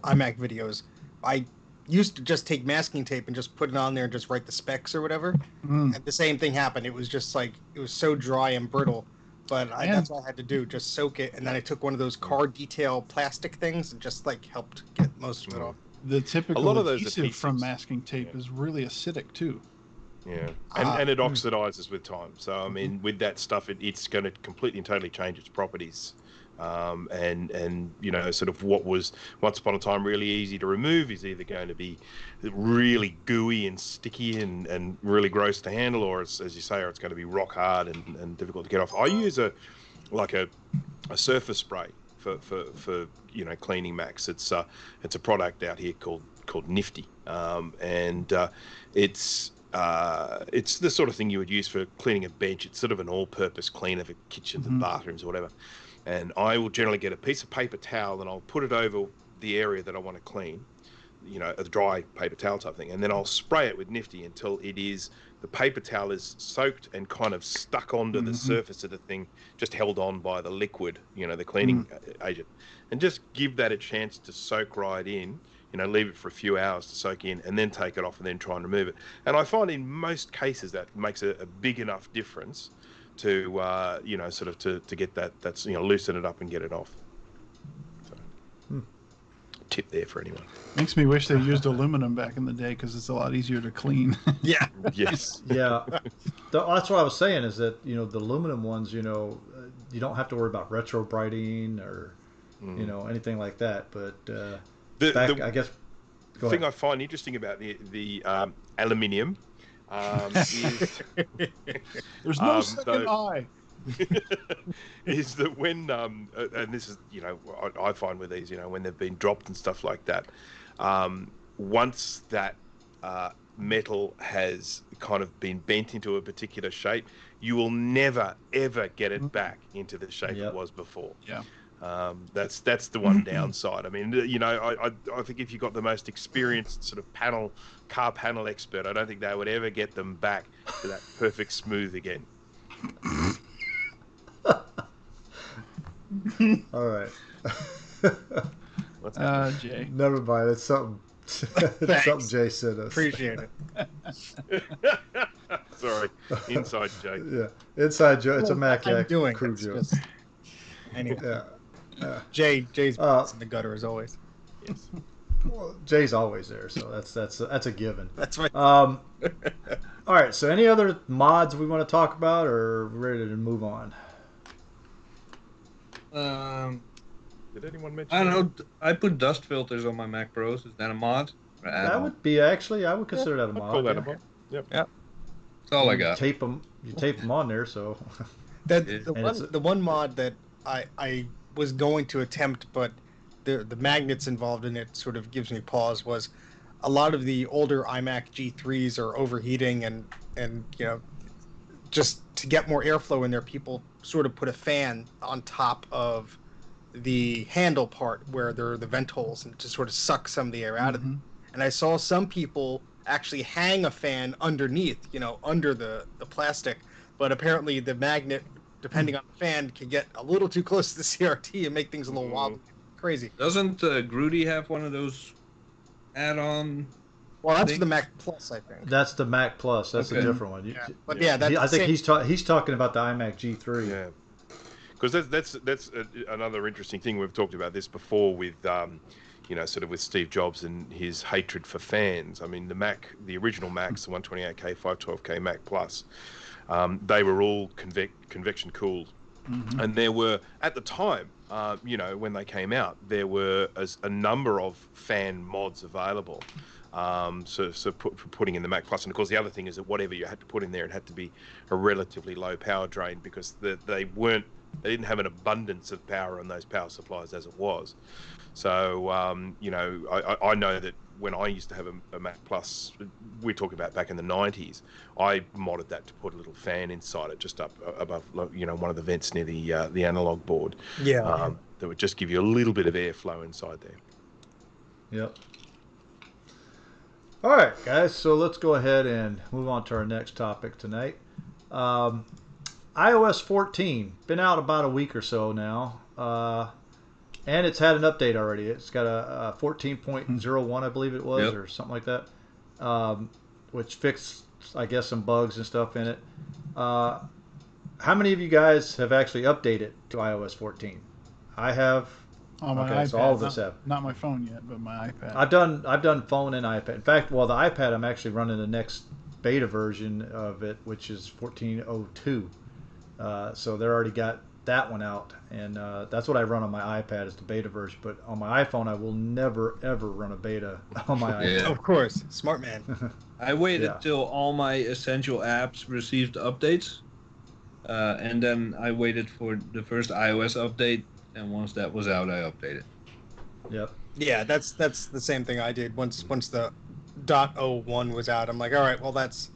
iMac videos. I used to just take masking tape and just put it on there and just write the specs or whatever. And the same thing happened. It was just like, it was so dry and brittle. But that's all I had to do, just soak it, and then I took one of those car detail plastic things and just like helped get most of it off. The typical adhesive from masking tape is really acidic too. Yeah, and it oxidizes with time. So I mean, with that stuff, it's going to completely and totally change its properties And you know, sort of what was once upon a time really easy to remove is either going to be really gooey and sticky and really gross to handle, or it's, as you say, or it's going to be rock hard and difficult to get off. I use a surface spray for you know, cleaning Macs. It's a product out here called Nifty, and it's the sort of thing you would use for cleaning a bench. It's sort of an all-purpose cleaner for kitchens and bathrooms or whatever. And I will generally get a piece of paper towel and I'll put it over the area that I want to clean, you know, a dry paper towel type thing, and then I'll spray it with Nifty until the paper towel is soaked and kind of stuck onto the surface of the thing, just held on by the liquid, you know, the cleaning agent, and just give that a chance to soak right in. You know, leave it for a few hours to soak in, and then take it off and then try and remove it. And I find in most cases that makes a big enough difference to you know, sort of to get that's, you know, loosen it up and get it off. So, tip there for anyone. Makes me wish they used aluminum back in the day, because it's a lot easier to clean. Yeah. Yes. Yeah, that's what I was saying, is that, you know, the aluminum ones, you know, you don't have to worry about retro brighting or you know, anything like that. But I guess the thing I find interesting about the aluminium is There's no second eye. is that when and this is, you know, I find with these, you know, when they've been dropped and stuff like that, once that metal has kind of been bent into a particular shape, you will never ever get it back into the shape it was before. Yeah. That's the one downside. I mean, you know, I think if you've got the most experienced sort of car panel expert, I don't think they would ever get them back to that perfect smooth again. all right. What's that? Jay. Never mind. It's something. It's something Jay sent us. Appreciate it. Sorry, inside joke. Yeah, inside joke. It's a Mac Yak doing crew it's joke. just... Anyway, Yeah. Jay's in the gutter as always. Yes. Well, Jay's always there, so that's a given. That's right. All right. So, any other mods we want to talk about, or are we ready to move on? Did anyone mention? I don't know. I put dust filters on my Mac Pros. Is that a mod? Or That add-on? would be actually. I would consider that a I'd mod. call that yeah. a mod. Yep. That's all I got. You tape them on there, so. That Yeah. the one mod that I was going to attempt, but the magnets involved in it sort of gives me pause, was a lot of the older iMac G3s are overheating, and you know, just to get more airflow in there, people sort of put a fan on top of the handle part where there are the vent holes, and to sort of suck some of the air out of them. And I saw some people actually hang a fan underneath, you know, under the plastic, but apparently the magnet, depending on the fan, can get a little too close to the CRT and make things a little wobbly. Crazy. Doesn't Grudy have one of those add-on? Well, that's for the Mac Plus, I think. That's the Mac Plus. That's a Okay. different one. Yeah. But yeah, that's I think the he's talking about the iMac G3. Yeah. Because that's another interesting thing. We've talked about this before with you know, sort of with Steve Jobs and his hatred for fans. I mean, the original Macs, the 128K, 512K Mac Plus, they were all convection cooled, and there were, at the time, you know, when they came out, there were a number of fan mods available. So for putting in the Mac Plus, and of course the other thing is that whatever you had to put in there, it had to be a relatively low power drain, because they didn't have an abundance of power on those power supplies as it was. So you know, I know that when I used to have a Mac Plus, we're talking about back in the 90s, I modded that to put a little fan inside it, just up above, you know, one of the vents near the analog board. Yeah. That would just give you a little bit of airflow inside there. Yep. All right, guys. So let's go ahead and move on to our next topic tonight. iOS 14 been out about a week or so now, and it's had an update already. It's got a 14.01, I believe it was, or something like that, which fixed, I guess, some bugs and stuff in it. How many of you guys have actually updated to iOS 14? I have. On my Okay, iPad. so all of us have. Not my phone yet, but my iPad. I've done phone and iPad. In fact, well, the iPad, I'm actually running the next beta version of it, which is 14.02. So they're already got that one out, and that's what I run on my iPad is the beta version. But on my iPhone, I will never ever run a beta on my Yeah. iPhone. Of course, smart man. I waited Yeah. till all my essential apps received updates, and then I waited for the first iOS update. And once that was out, I updated. Yep. Yeah, that's the same thing I did. Once the .01 was out, I'm like, all right, well that's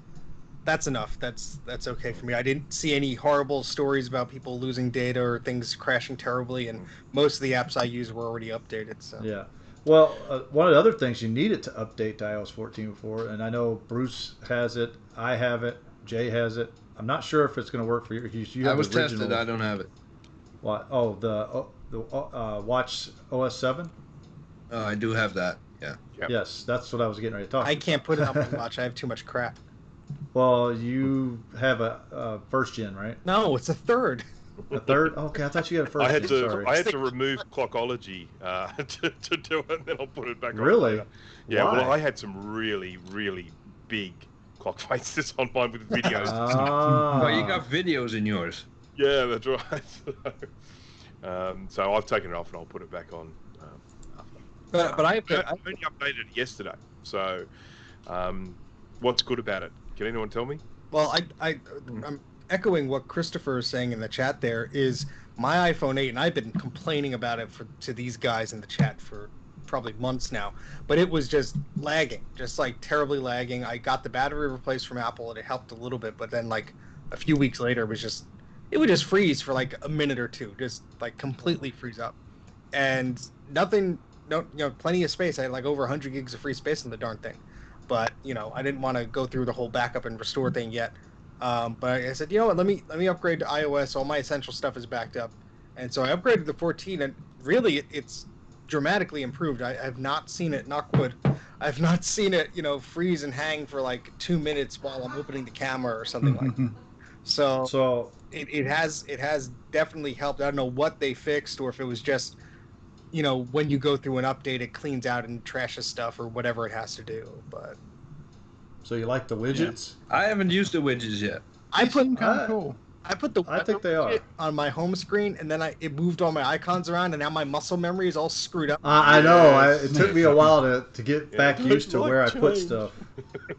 enough. That's okay for me. I didn't see any horrible stories about people losing data or things crashing terribly, and most of the apps I use were already updated. So Yeah. Well, one of the other things you needed to update to iOS 14 before, and I know Bruce has it, I have it, Jay has it. I'm not sure if it's going to work for you. You I have was the original. tested. I don't have it. What? Oh, the Watch OS 7. I do have that. Yeah. Yep. Yes, that's what I was getting ready to talk. I can't put it on my watch. I have too much crap. Well, you have a first gen, right? No, it's a third. A third? Okay, I thought you had a first I had gen. to Sorry. I had to remove Clockology to do it, and then I'll put it back on. Really? Later. Yeah. Why? Well, I had some really big clock faces on mine with videos. Ah. Well, you got videos in yours. Yeah, that's right. So I've taken it off and I'll put it back on. But I have I only updated it yesterday. So, what's good about it? Can anyone tell me? Well, I'm echoing what Christopher is saying in the chat. There is my iPhone 8, and I've been complaining about it to these guys in the chat for probably months now. But it was just lagging, just like terribly lagging. I got the battery replaced from Apple, and it helped a little bit. But then, like a few weeks later, it would just freeze for like a minute or two, just like completely freeze up, and nothing. No, plenty of space. I had like over 100 gigs of free space in the darn thing. But I didn't want to go through the whole backup and restore thing yet. But I said, you know what? Let me upgrade to iOS. All my essential stuff is backed up, and so I upgraded to 14. And really, it's dramatically improved. I have not seen it. Knock wood. I've not seen it. Freeze and hang for like 2 minutes while I'm opening the camera or something like that. So it has definitely helped. I don't know what they fixed or if it was just when you go through an update, it cleans out and trashes stuff or whatever it has to do. But So you like the widgets? I haven't used the widgets yet. I put Kind of cool. I put the I think they are. widget on my home screen, and then it moved all my icons around, and now my muscle memory is all screwed up. I know. Yes. It took me a while to get Yeah, back used to like where I put change. stuff.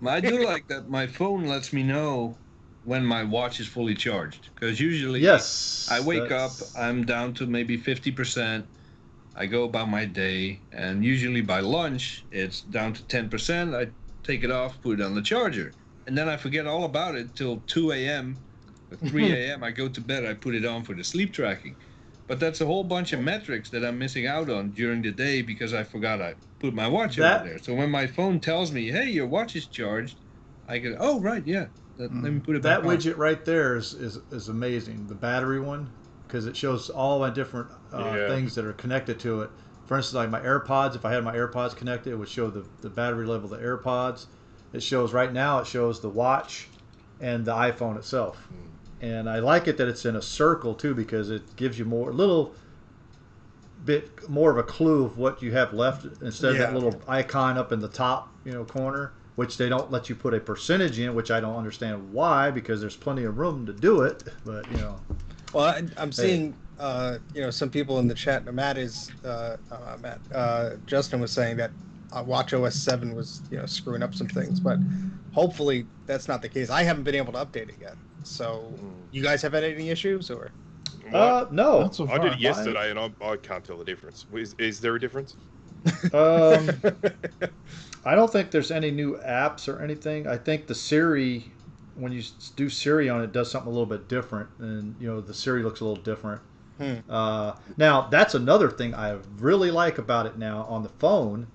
I do like that my phone lets me know when my watch is fully charged. Because usually Yes. I wake that's- up, I'm down to maybe 50%. I go about my day, and usually by lunch, it's down to 10%. I take it off, put it on the charger. And then I forget all about it till 2 a.m. or 3 a.m. I go to bed, I put it on for the sleep tracking. But that's a whole bunch of metrics that I'm missing out on during the day because I forgot I put my watch over there. So when my phone tells me, hey, your watch is charged, I go, oh, right, yeah. Let me put it back That on. widget right there is amazing. The battery one, because it shows all my different things that are connected to it. For instance, like my AirPods, if I had my AirPods connected, it would show the battery level of the AirPods. It shows right now, it shows the watch and the iPhone itself. And I like it that it's in a circle too, because it gives you a little bit more of a clue of what you have left instead of that little icon up in the top corner, which they don't let you put a percentage in, which I don't understand why, because there's plenty of room to do it. But Well, I'm seeing some people in the chat. Justin was saying that Watch OS 7 was screwing up some things, but hopefully that's not the case. I haven't been able to update it yet. So you guys have had any issues or? What? no. Not so I far. did it yesterday, and I can't tell the difference. Is there a difference? I don't think there's any new apps or anything. I think the Siri, when you do Siri on it, does something a little bit different, and the Siri looks a little different. Now that's another thing I really like about it now on the phone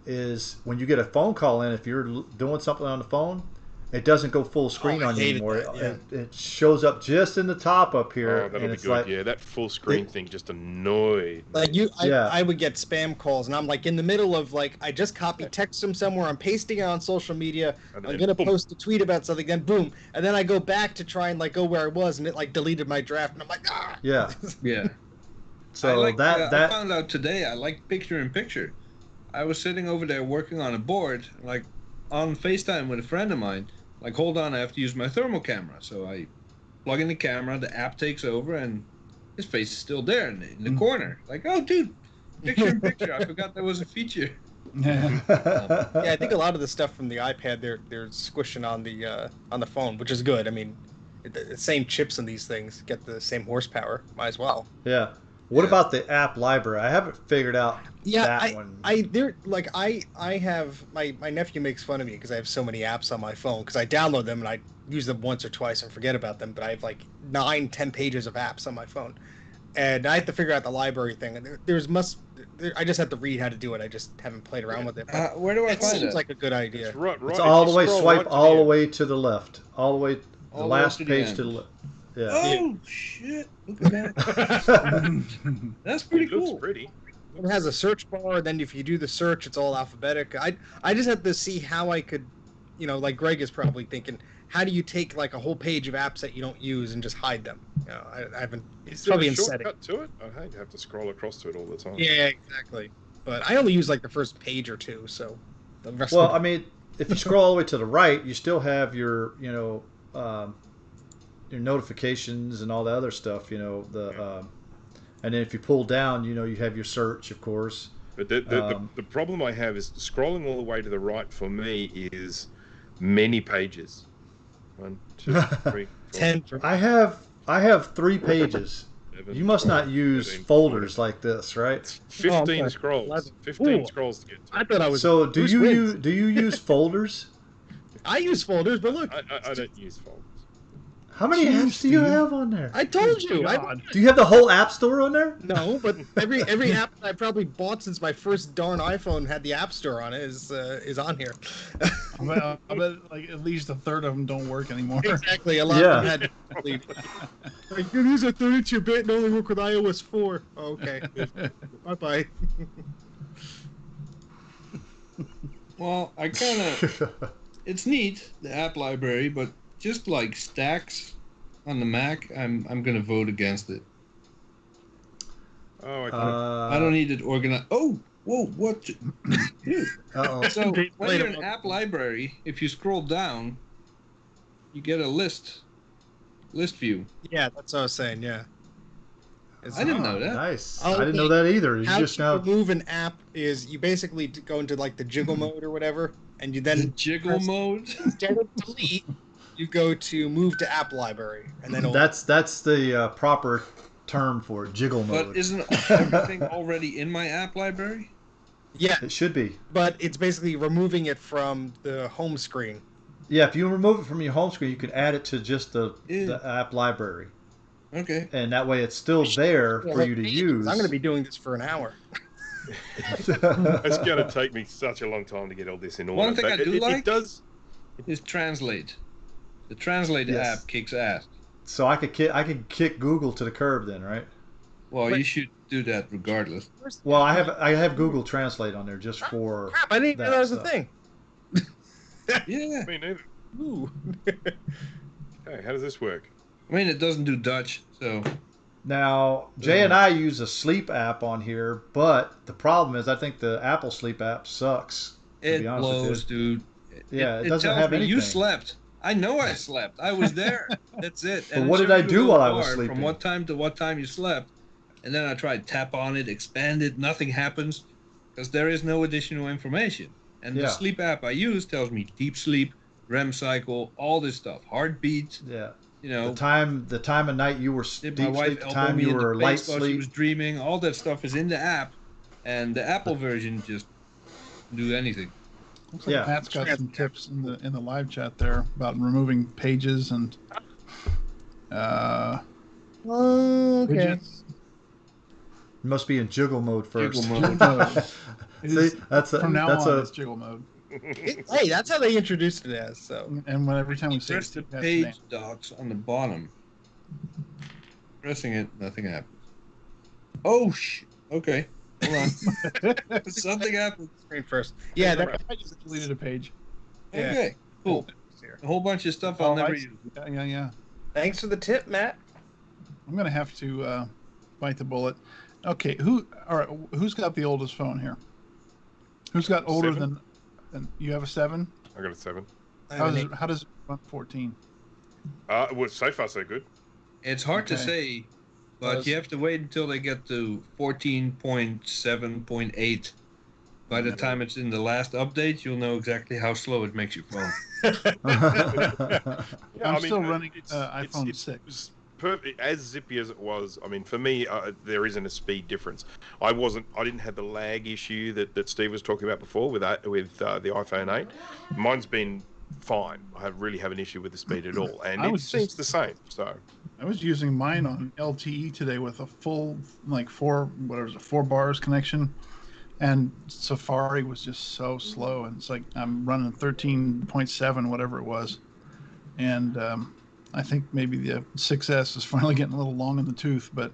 is when you get a phone call in, if you're doing something on the phone, it doesn't go full screen I on you hated anymore. that, It shows up just in the top up here, Oh, that'll and be it's good. like Yeah, that full screen thing just annoyed. Like I would get spam calls, and I'm like in the middle of I just copied text from somewhere, I'm pasting it on social media, And I'm then gonna boom. post a tweet about something, then boom, and then I go back to try and go where I was, and it deleted my draft, and I'm like, ah. yeah. Yeah. So I that found out today I like picture-in-picture. I was sitting over there working on a board, on FaceTime with a friend of mine. Hold on, I have to use my thermal camera. So I plug in the camera, the app takes over, and his face is still there in the corner. Like, oh, dude, picture-in-picture. I forgot that was a feature. Yeah. Yeah, I think a lot of the stuff from the iPad they're squishing on the phone, which is good. I mean, the same chips in these things get the same horsepower. Might as well. Yeah. What Yeah. about the app library? I haven't figured out Yeah, that one. I have my nephew makes fun of me because I have so many apps on my phone because I download them and I use them once or twice and forget about them. But I have like 9-10 pages of apps on my phone, and I have to figure out the library thing. And I just have to read how to do it. I just haven't played around with it. But Where do I it find seems it? like a good idea. It's right. It's If all you the way, scroll swipe right to all the end. way to the left. All the way, the All the way last to the page end. to the left. Yeah. Oh shit! Look at that. That's pretty It looks cool. pretty. It has a search bar, and then if you do the search, it's all alphabetic. I just have to see how I could, like Greg is probably thinking, how do you take like a whole page of apps that you don't use and just hide them? I haven't. Is It's there probably a in setting. shortcut to it? I hate to have to scroll across to it all the time. Yeah, exactly. But I only use like the first page or two, so the rest. Well, I mean, if you scroll all the way to the right, you still have your, your notifications and all the other stuff. And then if you pull down, you have your search, of course. But the problem I have is scrolling all the way to the right for me is many pages. 1, 2, 3, 4, 10 for I have 3 pages. 7, You must 12, not use 13, folders like this, right? 15 sorry. scrolls. 11. 15 Ooh. scrolls to get to. I thought I was. So do Bruce you Willis. use folders? I use folders, but look, I don't use folders. How many Jeez, apps do you Steve. have on there? I told you. God. Do you have the whole app store on there? No, but every app I probably bought since my first darn iPhone had the App Store on it is on here. I bet like at least a third of them don't work anymore. Exactly. A lot Yeah. of them had. Like, these are 32-bit and only work with iOS 4. Oh, okay. Bye bye. Well, I kind of. It's neat, the app library, but just like stacks on the Mac, I'm gonna vote against it. Oh, okay. I don't need it organized. Oh, whoa, what? Dude. Uh-oh. So They when played you're in it. app library, if you scroll down, you get a list view. Yeah, that's what I was saying. Yeah. I didn't know that. Nice. Oh, I didn't know that either. You How just to now. remove an app is you basically go into like the jiggle mode or whatever, and you The then jiggle mode. instead of delete, you go to move to app library, and then it'll, That's the proper term for it, jiggle mode. But isn't everything already in my app library? yeah, It should be. but it's basically removing it from the home screen. Yeah, if you remove it from your home screen, you can add it to just the Yeah. app library, Okay. and that way it's still there for you to use. I'm going to be doing this for an hour. It's going to take me such a long time to get all this in order. One thing but I do like- it does. Is Translate. The Translate Yes. app kicks ass. So I could kick Google to the curb then, right? Well, Wait. you should do that regardless. Well, I have Google Translate on there just for. Crap, I didn't even know that was a stuff. thing. Yeah. Me neither. Ooh. Okay, how does this work? I mean, it doesn't do Dutch, so Now, Jay and I use a sleep app on here, but the problem is I think the Apple Sleep app sucks. To it be honest with blows, dude. Yeah, it doesn't tells have me you anything. slept. I know I slept. I was there. That's it. But it what did shows I you a do little while I was bar sleeping? From what time to what time you slept, and then I tried to tap on it, expand it. Nothing happens because there is no additional information. And Yeah. the sleep app I use tells me deep sleep, REM cycle, all this stuff, heartbeat. Yeah. You know, The time of night you were did deep my wife sleep, the elbow time me you in were the light face while she sleep. was dreaming? All that stuff is in the app, and the Apple version just do anything. Looks like Yeah. Matt's got some tips in the live chat there about removing pages and Oh, okay. widgets. You must be in jiggle mode first. Jiggle mode. It See, is- that's from now that's on, a it's jiggle mode. Hey, that's how they introduced it as. So And when every time we say Press the it, that's page name. docs on the bottom. Pressing it, nothing happens. Oh shit! Okay, hold on. Something happened. screen first. Yeah, that, I just deleted a page. Yeah. Okay, cool. A whole bunch of stuff I'll Oh, never I- use. Yeah. thanks for the tip, Matt. I'm gonna have to bite the bullet. Okay, all right, who's got the oldest phone here? Who's got older 7? than you have a 7? I got a 7. How does it run 14? Well, so far so good. It's hard to Okay. say But you have to wait until they get to 14.7.8. By the time it's in the last update, you'll know exactly how slow it makes your phone. I'm still running iPhone 6. As zippy as it was, I mean, for me, there isn't a speed difference. I didn't have the lag issue that Steve was talking about before with the iPhone 8. Mine's been fine. I really have an issue with the speed at all, and it seems the same. So I was using mine on LTE today with a full 4 bars connection, and Safari was just so slow, and it's like I'm running 13.7, whatever it was, and I think maybe the 6S is finally getting a little long in the tooth, but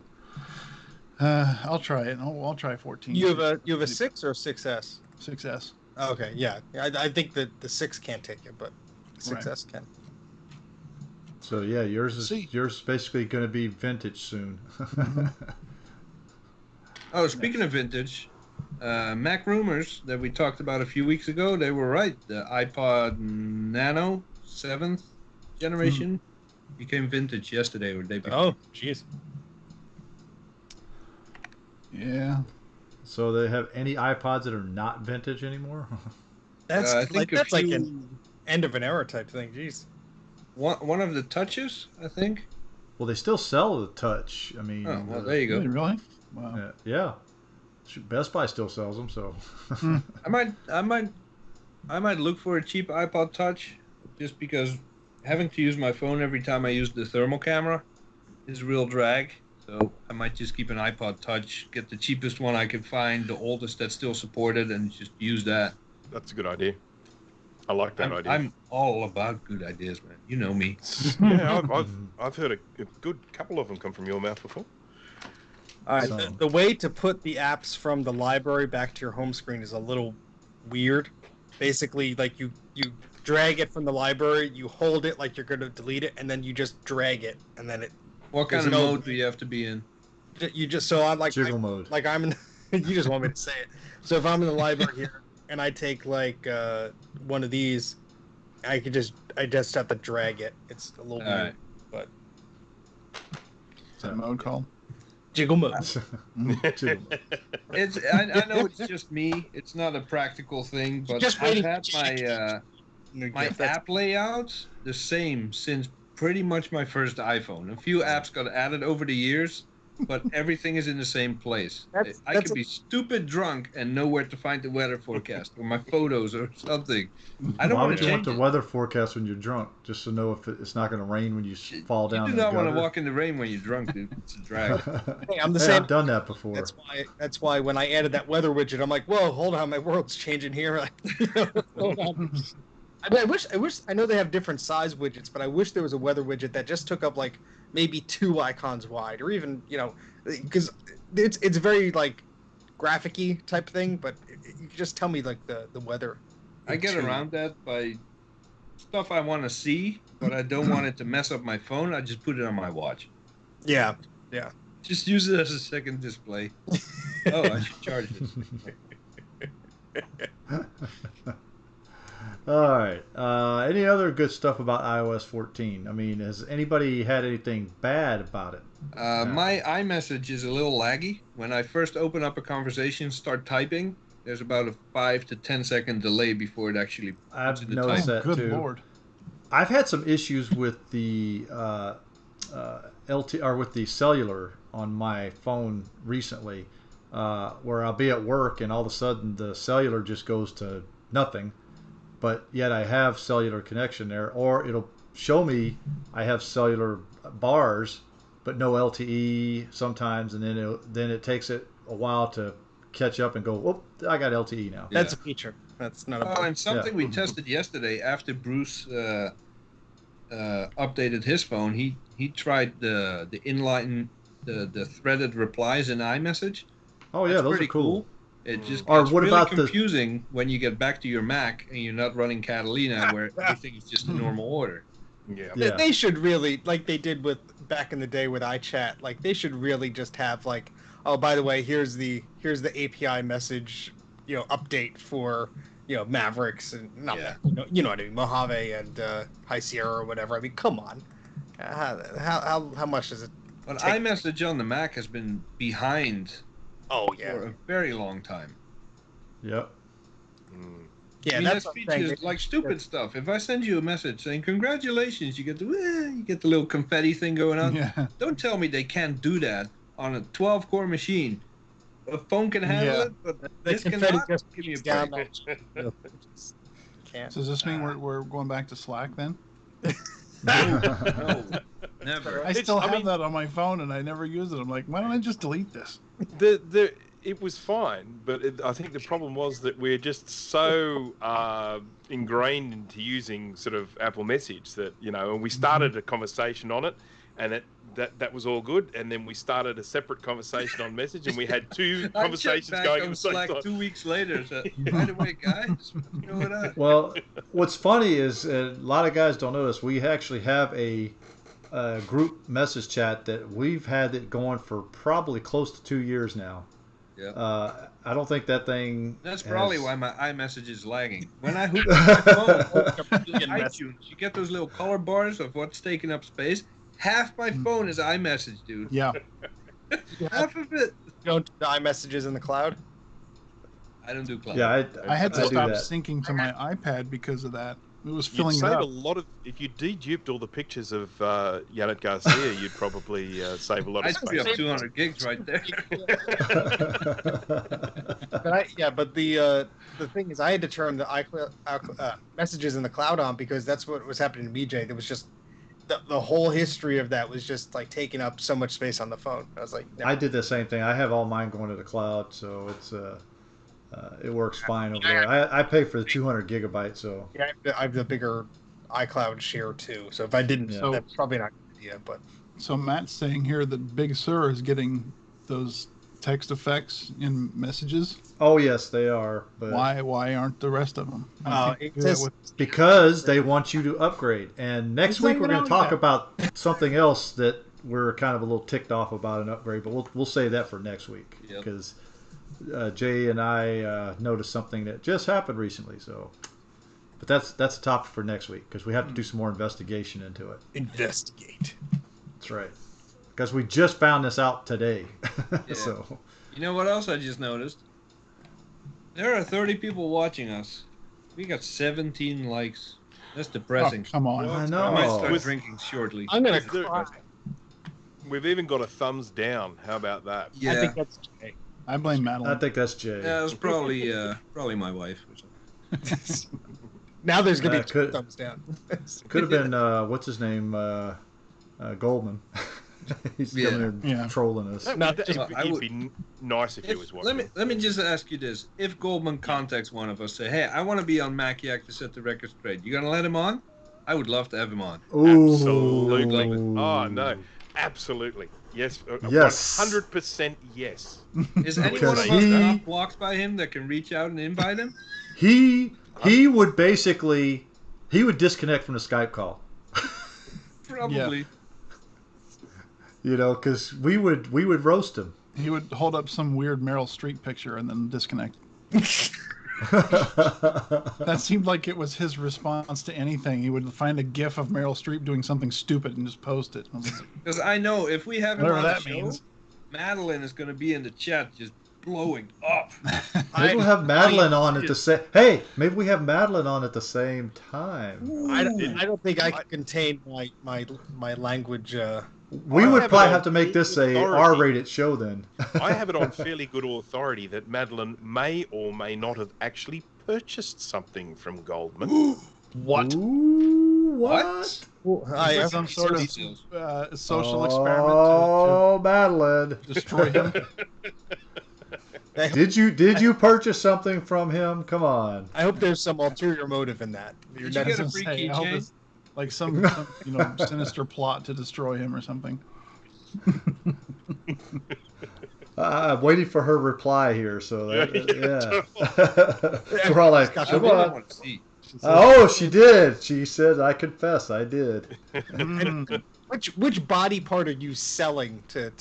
I'll try it. I'll try 14. You have a 6 or 6S? 6S. Okay, yeah. I think that the 6 can't take it, but 6S can. So yeah, yours basically going to be vintage soon. Oh, speaking of vintage, Mac rumors that we talked about a few weeks ago, they were right. The iPod Nano 7th generation became vintage yesterday or the day before. Oh, jeez. Yeah. So they have any iPods that are not vintage anymore? That's I think that's like an end of an era type thing. Jeez. One of the touches, I think. Well, they still sell the Touch. I mean, Oh, well, there you go. Really? Wow. Yeah. Best Buy still sells them, so. I might look for a cheap iPod Touch, just because having to use my phone every time I use the thermal camera is a real drag. So I might just keep an iPod Touch, get the cheapest one I can find, the oldest that's still supported, and just use that. that's a good idea. I like that idea. I'm all about good ideas, man. You know me. Yeah, I've heard a good couple of them come from your mouth before. All right. So- The way to put the apps from the library back to your home screen is a little weird. Basically, like you drag it from the library, you hold it like you're going to delete it, and then you just drag it, and then it. What kind of There's no- mode do you have to be in? You just so I'm like Jiggle mode. like I'm in. You just want me to say it. So if I'm in the library here and I take like one of these, I just have to drag it. It's a little weird, but Is that mode called? jiggle mode. Jiggle mode. I know it's just me. It's not a practical thing, but Just I've waiting had for my app layouts the same since pretty much my first iPhone. A few apps got added over the years, but everything is in the same place. I could be stupid drunk and know where to find the weather forecast or my photos or something. I don't Why want would to you change want the it. weather forecast when you're drunk? Just to know if it's not going to rain when you fall down. You do in the not want to gutter? walk in the rain when you're drunk, dude. It's a drag. Hey, I'm the Hey, same. I've done that before. That's why when I added that weather widget, I'm like, whoa, hold on, my world's changing here. Hold on. I mean, I wish I know they have different size widgets, but I wish there was a weather widget that just took up like maybe 2 icons wide, or even because it's very like graphic-y type thing, but you can just tell me like the weather. I get around that by stuff I want to see, but I don't want it to mess up my phone. I just put it on my watch. Yeah. Just use it as a second display. Oh, I should charge this. All right. Any other good stuff about iOS 14? I mean, has anybody had anything bad about it? My iMessage is a little laggy. When I first open up a conversation, start typing, there's about a 5 to 10 second delay before it actually puts I've in the noticed type. that Good too. Lord. I've had some issues with the LT or with the cellular on my phone recently, where I'll be at work and all of a sudden the cellular just goes to nothing, but yet I have cellular connection there, or it'll show me I have cellular bars but no LTE sometimes, and then it takes it a while to catch up and go, whoop, I got LTE now. That's a feature. That's not a bug. And something we tested yesterday after Bruce updated his phone, he tried the inline, the threaded replies in iMessage. Oh yeah, That's those pretty are cool. It just Or gets what really about the- confusing when you get back to your Mac and you're not running Catalina, where everything is just in normal order. Yeah. Yeah. They should really, like they did with back in the day with iChat, like they should really just have like, oh, by the way, here's the API message, update for Mavericks and not Yeah. you know what I mean, Mojave and High Sierra or whatever. I mean, come on, how much does it But iMessage on the Mac has been behind Oh for a very long time. Yep. Yeah, I mean, that's that's what I'm saying. features like stupid stuff. If I send you a message saying congratulations, you get the little confetti thing going on. Yeah. Don't tell me they can't do that on a 12-core machine. A phone can handle Yeah. it, but The this confetti cannot. just Give me a beats down break. that. Can't. So does this mean we're going back to Slack then? No, never. I still have that on my phone and I never use it. I'm like, why don't I just delete this? It was fine, but I think the problem was that we're just so ingrained into using sort of Apple Message that, you know, and we started a conversation on it, and that was all good, and then we started a separate conversation on Message, and we had two conversations going at the same Slack time. 2 weeks later. So, by the way, guys, you know what? Well, what's funny is a lot of guys don't know this. We actually have a group message chat that we've had it going for probably close to 2 years now. Yeah. I don't think that thing. That's has... probably why my iMessage is lagging. When I hook up my phone to iTunes, you get those little color bars of what's taking up space. Half my phone is iMessage, dude. Yeah. Half of it. You don't do the iMessages in the cloud? I don't do cloud. Yeah, I had to do stop that. syncing to my iPad because of that. It was You'd filling it save up. a lot of if you deduped all the pictures of Janet Garcia. You'd probably save a lot of I'd be space. up 200 gigs right there. But the thing is, I had to turn the iCloud messages in the cloud on because that's what was happening to BJ. There was just the whole history of that was just like taking up so much space on the phone. I was like, I did the same thing. I have all mine going to the cloud, so it's it works fine over there. I pay for the 200 gigabytes, so yeah, I have the bigger iCloud share too. So if I didn't, Yeah. that's probably not a good idea. But So Matt's saying here that Big Sur is getting those text effects in messages. oh yes, they are. But Why aren't the rest of them? I can't it do that says- with- because they want you to upgrade. And next It's not week we're even going to out talk yet. about something else that we're kind of a little ticked off about an upgrade, but we'll save that for next week Yep. because Jay and I noticed something that just happened recently. So, but that's a topic for next week because we have to do some more investigation into it. investigate. That's right. Because we just found this out today. Yeah. So You know what else I just noticed? There are 30 people watching us. We got 17 likes. That's Oh, depressing. come on. I I know. might start With- drinking shortly. I'm gonna Is there- cry. We've even got a thumbs down. How about that? Yeah. I think that's okay. I blame I Madeline. think that's Jay. Yeah, it was probably my wife. Or something. Now there's gonna be That two could- thumbs down. Could have been what's his name, Goldman. He's Yeah. coming in Yeah. trolling us. No, It'd be nice if he was watching. Let me just ask you this: if Goldman contacts one of us, say, "Hey, I want to be on Mac Yak to set the record straight," you gonna let him on? I would love to have him on. Absolutely. Ooh. Oh no, absolutely. Yes. Yes. 100% yes. Is anyone Because of us he- not blocked by him that can reach out and invite him? He would basically disconnect from the Skype call. Probably. You know, because we would roast him. He would hold up some weird Meryl Streep picture and then disconnect. That seemed like it was his response to anything. He would find a GIF of Meryl Streep doing something stupid and just post it. Because I know if we have him Whatever on the that show, means. Madeline is going to be in the chat just blowing up. Maybe we'll have Madeline on at the same. Hey, maybe we have Madeline on at the same time. I don't think I can contain my language. We I would have probably it have on to make this a authority. R-rated show then. I have it on fairly good authority that Madeline may or may not have actually purchased something from Goldman. What? Ooh, what? I Is have this some sort of Details. social experiment Oh, Madeline. to destroy him? Did you purchase something from him? Come on. I hope there's some ulterior motive in that. Did you get a free I hope keychain? it's like some sinister plot to destroy him or something. I'm waiting for her reply here. So that, Yeah. yeah. We're all like, I come really on. want to see. Oh, she did. She said, "I confess, I did." Mm. Which body part are you selling to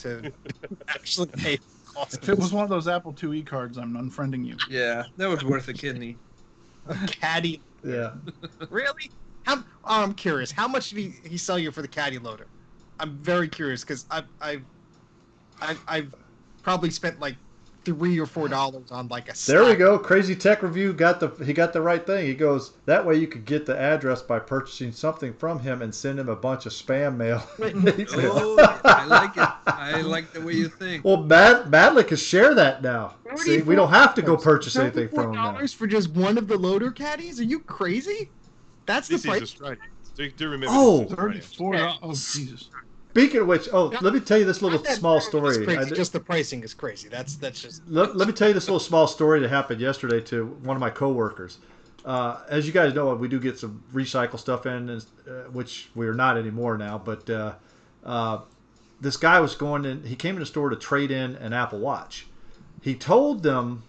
actually pay the cost? If it was one of those Apple IIe cards, I'm unfriending you. Yeah, that was worth a kidney. Caddy? Yeah. Really? I'm curious. How much did he sell you for the caddy loader? I'm very curious because I've probably spent like $3 or $4 on like a There we stack. go. Crazy Tech Review got the right thing. He goes, that way you could get the address by purchasing something from him and send him a bunch of spam mail. Oh, I like it. I like the way you think. Well, Madlick can share that now. See, we don't have to go purchase anything from him now. $34 for just one of the loader caddies? Are you crazy? That's This the is price. Australia. Do remember Oh. this is Australia. $34. Oh, Jesus. Speaking of which, let me tell you this little Not that small it's story. crazy, just the pricing is crazy. That's just. Let me tell you this little small story that happened yesterday to one of my coworkers. As you guys know, we do get some recycle stuff in, which we're not anymore now. But this guy was going in. He came in the store to trade in an Apple Watch. He told them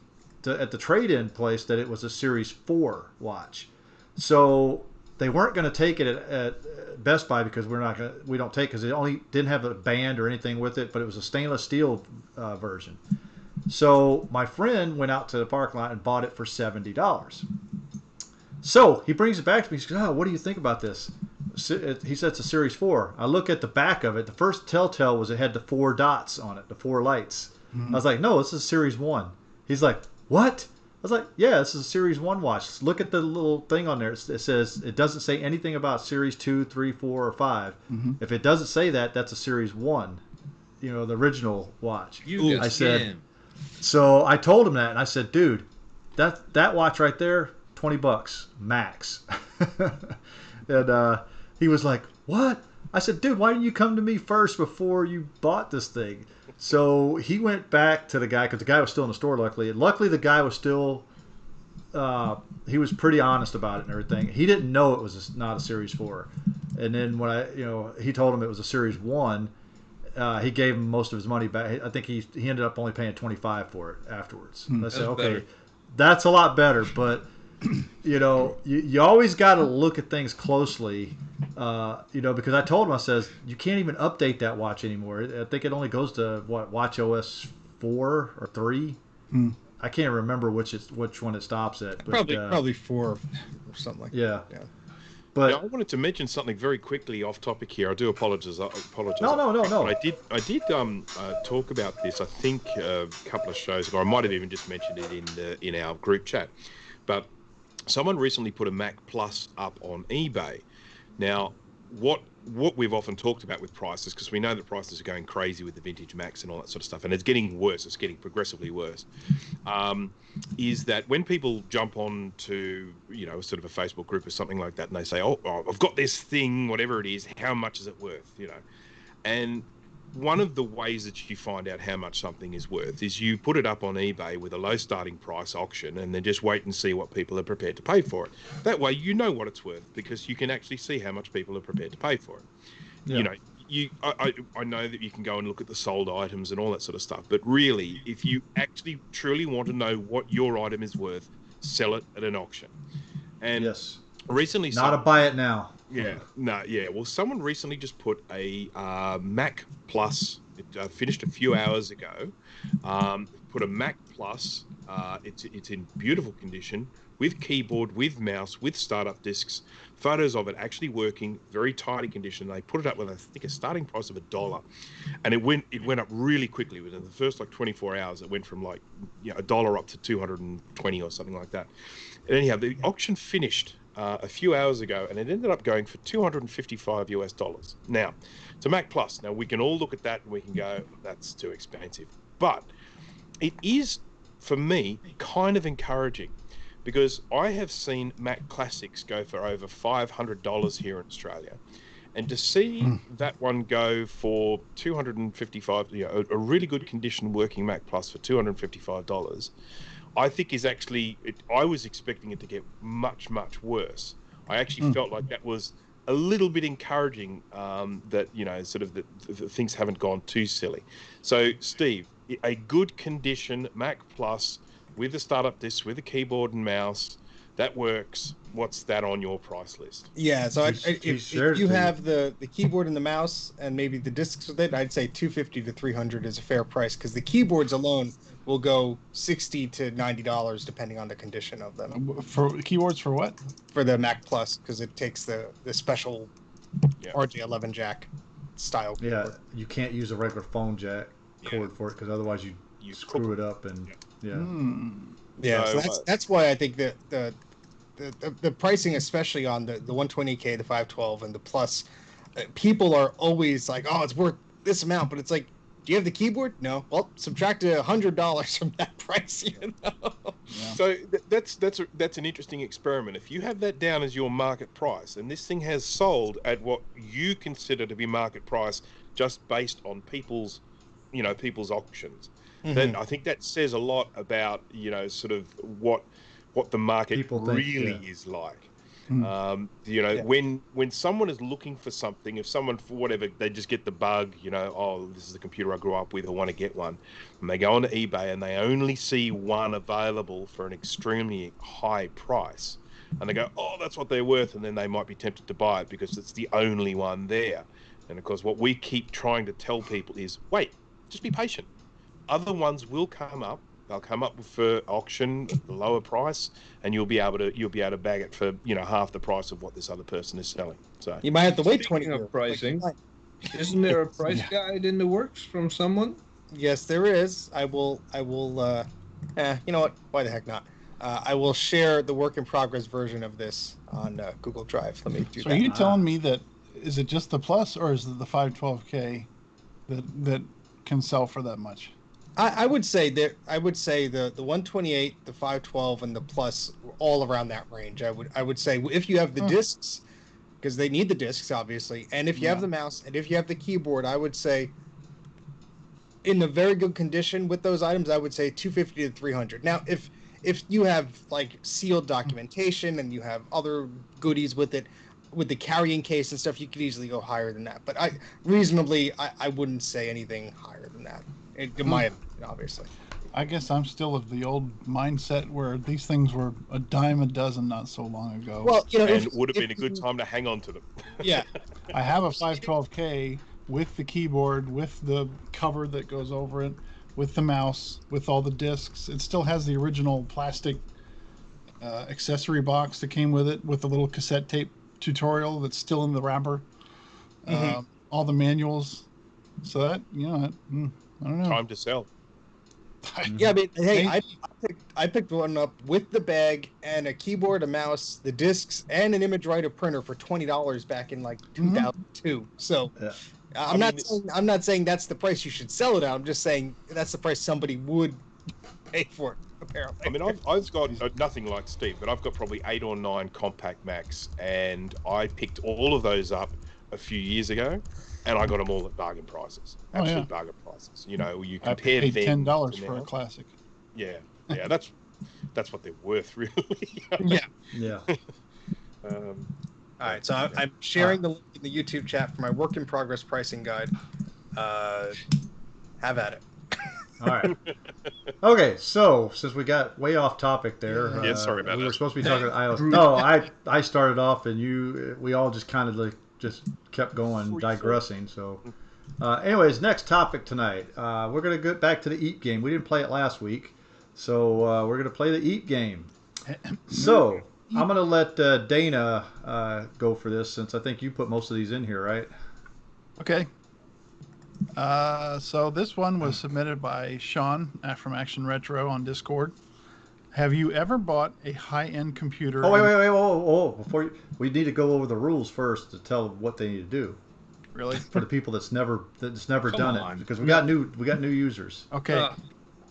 at the trade-in place that it was a Series 4 watch. So they weren't going to take it at Best Buy because we don't take because it only didn't have a band or anything with it, but it was a stainless steel version. So my friend went out to the parking lot and bought it for $70. So he brings it back to me. He says, "Oh, what do you think about this?" He said it's a Series 4. I look at the back of it. The first telltale was it had the 4 dots on it, the 4 lights. I was like, "No, this is Series 1." He's like, "What?" I was like, "Yeah, this is a Series 1 watch. Look at the little thing on there. It says, it doesn't say anything about Series 2, 3, 4, or 5. If it doesn't say that, that's a Series 1, the original watch." I said, so I told him that, and I said, "Dude, that watch right there, $20 max." And he was like, "What?" I said, "Dude, why didn't you come to me first before you bought this thing?" So he went back to the guy because the guy was still in the store. Luckily, the guy was still. He was pretty honest about it and everything. He didn't know it was not a Series 4, and then when he told him it was a Series 1, he gave him most of his money back. I think he ended up only paying $25 for it afterwards. I said, "Okay, better. That's a lot better," but. You always got to look at things closely, because I told him, I says, you can't even update that watch anymore. I think it only goes to Watch OS 4 or 3. I can't remember which one it stops at. But, probably 4 or something like that. Yeah. But I wanted to mention something very quickly off topic here. I do apologize. No. But I did talk about this. I think a couple of shows ago. I might have even just mentioned it in our group chat, but. Someone recently put a Mac Plus up on eBay. Now, what we've often talked about with prices, because we know that prices are going crazy with the vintage Macs and all that sort of stuff, and it's getting worse. It's getting progressively worse. Is that when people jump on to sort of a Facebook group or something like that, and they say, "Oh, I've got this thing, whatever it is. How much is it worth?" And one of the ways that you find out how much something is worth is you put it up on eBay with a low starting price auction and then just wait and see what people are prepared to pay for it. That way you know what it's worth because you can actually see how much people are prepared to pay for it. Yeah. I know that you can go and look at the sold items and all that sort of stuff, but really, if you actually truly want to know what your item is worth, sell it at an auction. And yes. Recently, not a buy it now. Yeah, no, yeah. Well, someone recently just put a Mac Plus. It finished a few hours ago. Put a Mac Plus. It's in beautiful condition with keyboard, with mouse, with startup discs. Photos of it actually working, very tidy condition. They put it up with I think a starting price of $1, and it went up really quickly. Within the first 24 hours, it went from $1 up to 220 or something like that. And anyhow, the auction finished a few hours ago, and it ended up going for $255. Now, to Mac Plus. Now we can all look at that and we can go, that's too expensive. But it is, for me, kind of encouraging because I have seen Mac Classics go for over $500 here in Australia, and to see that one go for $255, a really good condition working Mac Plus for $255. I think is actually, I was expecting it to get much, much worse. I actually felt like that was a little bit encouraging that, sort of the things haven't gone too silly. So, Steve, a good condition Mac Plus with the startup disc, with the keyboard and mouse, that works. What's that on your price list? Yeah, so if you have the keyboard and the mouse and maybe the discs with it, I'd say $250 to $300 is a fair price because the keyboards alone will go $60 to $90 depending on the condition of them. For keyboards for what? For the Mac Plus, because it takes the special RJ11 jack. style Yeah, keyboard. you can't use a regular phone jack cord for it because otherwise you screw it up and Yeah, so So, that's why I think that the pricing, especially on the 128K, the 512, and the Plus, people are always like, oh, it's worth this amount, but it's like, do you have the keyboard? No. Well, subtract $100 from that price. You know? Yeah. So that's an interesting experiment. If you have that down as your market price, and this thing has sold at what you consider to be market price, just based on people's auctions, then I think that says a lot about sort of what the market People think, really is like. Mm. When someone is looking for something, if someone for whatever they just get the bug, oh, this is the computer I grew up with, I want to get one, and they go onto eBay and they only see one available for an extremely high price, and they go, oh, that's what they're worth, and then they might be tempted to buy it because it's the only one there. And of course, what we keep trying to tell people is, wait, just be patient. Other ones will come up. They'll come up for auction at the lower price, and you'll be able to bag it for half the price of what this other person is selling. So You might have to wait 20 Speaking years. of pricing, Like, isn't there a price guide in the works from someone? yes, there is. I will. You know what? Why the heck not? I will share the work in progress version of this on Google Drive. Let me do So that. are you telling me that is it just the Plus or is it the 512K that can sell for that much? I would say the 128, the 512, and the Plus were all around that range. I would say if you have the discs, because they need the discs obviously, and if you have the mouse and if you have the keyboard, I would say in a very good condition with those items, I would say 250 to 300. Now, if you have like sealed documentation and you have other goodies with it, with the carrying case and stuff, you could easily go higher than that. But I wouldn't say anything higher than that. In my opinion, obviously. I guess I'm still of the old mindset where these things were a dime a dozen not so long ago. Well, and it would have been a good time to hang on to them. Yeah. I have a 512K with the keyboard, with the cover that goes over it, with the mouse, with all the discs. It still has the original plastic accessory box that came with it, with the little cassette tape tutorial that's still in the wrapper. All the manuals. So that, I don't know. Time to sell. Yeah, I mean, hey, I picked one up with the bag and a keyboard, a mouse, the discs, and an image writer printer for $20 back in like 2002. So I'm not saying that's the price you should sell it at. I'm just saying that's the price somebody would pay for it. Apparently. I mean, I've got nothing like Steve, but I've got probably 8 or 9 compact Macs, and I picked all of those up a few years ago, and I got them all at bargain prices, absolute bargain prices. You compare I paid them $10 for a classic. Yeah, that's what they're worth, really. Yeah. All right, so I'm sharing the link in the YouTube chat for my work in progress pricing guide. Have at it. All right. Okay, so since we got way off topic there, sorry about that. We were supposed to be talking iOS. No, I started off, and we all just kind of just kept going, digressing. So, anyways, next topic tonight. We're gonna get back to the Eat game. We didn't play it last week, so we're gonna play the Eat game. So I'm gonna let Dana go for this, since I think you put most of these in here, right? Okay. So this one was submitted by Sean from Action Retro on Discord. Have you ever bought a high-end computer? Oh, wait, whoa. Before we need to go over the rules first to tell what they need to do. Really? For the people that's never done on. it, because we got new users. Okay.